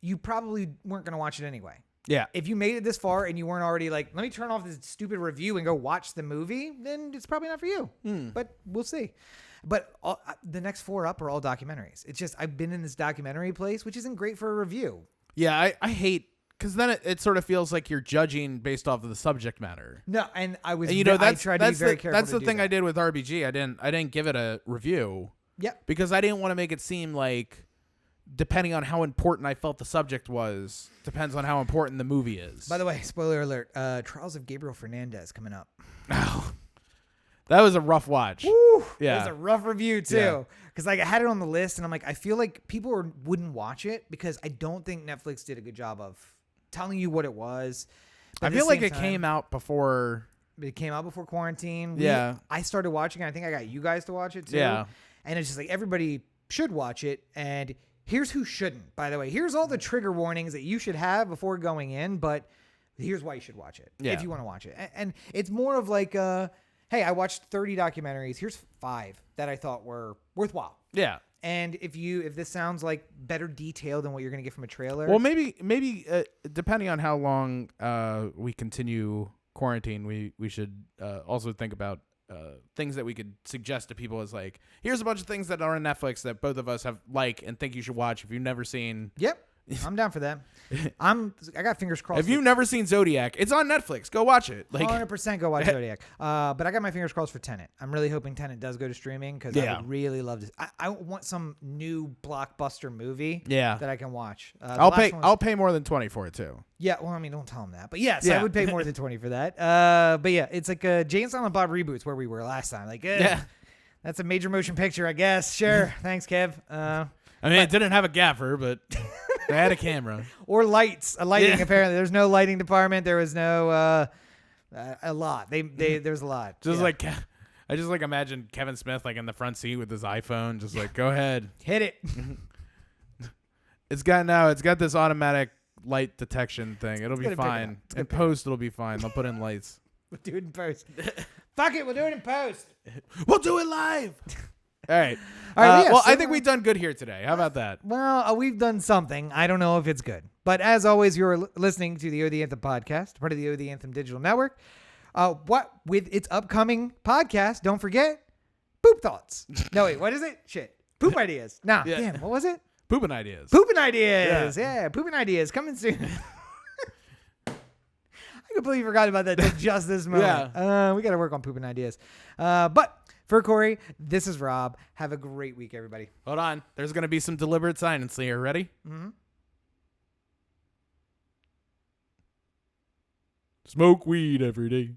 [SPEAKER 2] you probably weren't going to watch it anyway.
[SPEAKER 1] Yeah.
[SPEAKER 2] If you made it this far and you weren't already like, let me turn off this stupid review and go watch the movie, then it's probably not for you. But we'll see. But the next 4 up are all documentaries. It's just, I've been in this documentary place, which isn't great for a review.
[SPEAKER 1] Yeah, I hate... Because then it sort of feels like you're judging based off of the subject matter.
[SPEAKER 2] No, and I was.
[SPEAKER 1] And,
[SPEAKER 2] I tried to be very careful.
[SPEAKER 1] That's the thing I did with RBG. I didn't give it a review.
[SPEAKER 2] Yep.
[SPEAKER 1] Because I didn't want to make it seem like, depending on how important I felt the subject was, depends on how important the movie is.
[SPEAKER 2] By the way, spoiler alert: Trials of Gabriel Fernandez coming up.
[SPEAKER 1] Oh, that was a rough watch.
[SPEAKER 2] Woo,
[SPEAKER 1] yeah,
[SPEAKER 2] it was a rough review too. Because like I had it on the list, and I'm like, I feel like people wouldn't watch it because I don't think Netflix did a good job of telling you what it was.
[SPEAKER 1] But I feel like it came out before.
[SPEAKER 2] It came out before quarantine. I started watching it. I think I got you guys to watch it too.
[SPEAKER 1] Yeah.
[SPEAKER 2] And it's just like everybody should watch it. And here's who shouldn't, by the way. Here's all the trigger warnings that you should have before going in. But here's why you should watch it if you want to watch it. And it's more of like, hey, I watched 30 documentaries. Here's 5 that I thought were worthwhile.
[SPEAKER 1] Yeah.
[SPEAKER 2] And if this sounds like better detail than what you're going to get from a trailer.
[SPEAKER 1] Well, maybe depending on how long we continue quarantine, we should also think about things that we could suggest to people as like, here's a bunch of things that are on Netflix that both of us have and think you should watch if you've never seen.
[SPEAKER 2] Yep. I'm down for that. I got fingers crossed.
[SPEAKER 1] If you've never seen Zodiac, it's on Netflix. Go watch it.
[SPEAKER 2] 100% go watch Zodiac. But I got my fingers crossed for Tenet. I'm really hoping Tenet does go to streaming because I would really love this. I want some new blockbuster movie that I can watch.
[SPEAKER 1] I'll pay more than 20 for it too.
[SPEAKER 2] Yeah, well, I mean, don't tell them that. But yes, I would pay more than 20 for that. But yeah, it's like Jay and Silent Bob reboots where we were last time. Like, that's a major motion picture, I guess. Sure. Thanks, Kev.
[SPEAKER 1] I mean, it didn't have a gaffer, but they had a camera.
[SPEAKER 2] Or lighting, apparently. There's no lighting department. There was no, a lot. There's a lot.
[SPEAKER 1] Just like, I just like imagine Kevin Smith like in the front seat with his iPhone, just like, go ahead.
[SPEAKER 2] Hit it.
[SPEAKER 1] It's got this automatic light detection thing. It'll be fine. In post, it'll be fine. They'll put in lights.
[SPEAKER 2] We'll do it in post. Fuck it. We'll do it in post.
[SPEAKER 1] We'll do it live. All right. I think we've done good here today. How about that?
[SPEAKER 2] Well, we've done something. I don't know if it's good. But as always, you're listening to the O The Anthem podcast, part of the O The Anthem digital network. With its upcoming podcast, don't forget, Poop Thoughts. No, wait, what is it? Shit. Poop Ideas. Nah, damn, what was it?
[SPEAKER 1] Poopin' Ideas.
[SPEAKER 2] Poopin' Ideas. Yeah, Poopin' Ideas coming soon. I completely forgot about that till just this moment. We got to work on pooping ideas. But for Corey, this is Rob. Have a great week, everybody.
[SPEAKER 1] Hold on. There's going to be some deliberate silence here. Ready?
[SPEAKER 2] Mm-hmm.
[SPEAKER 1] Smoke weed every day.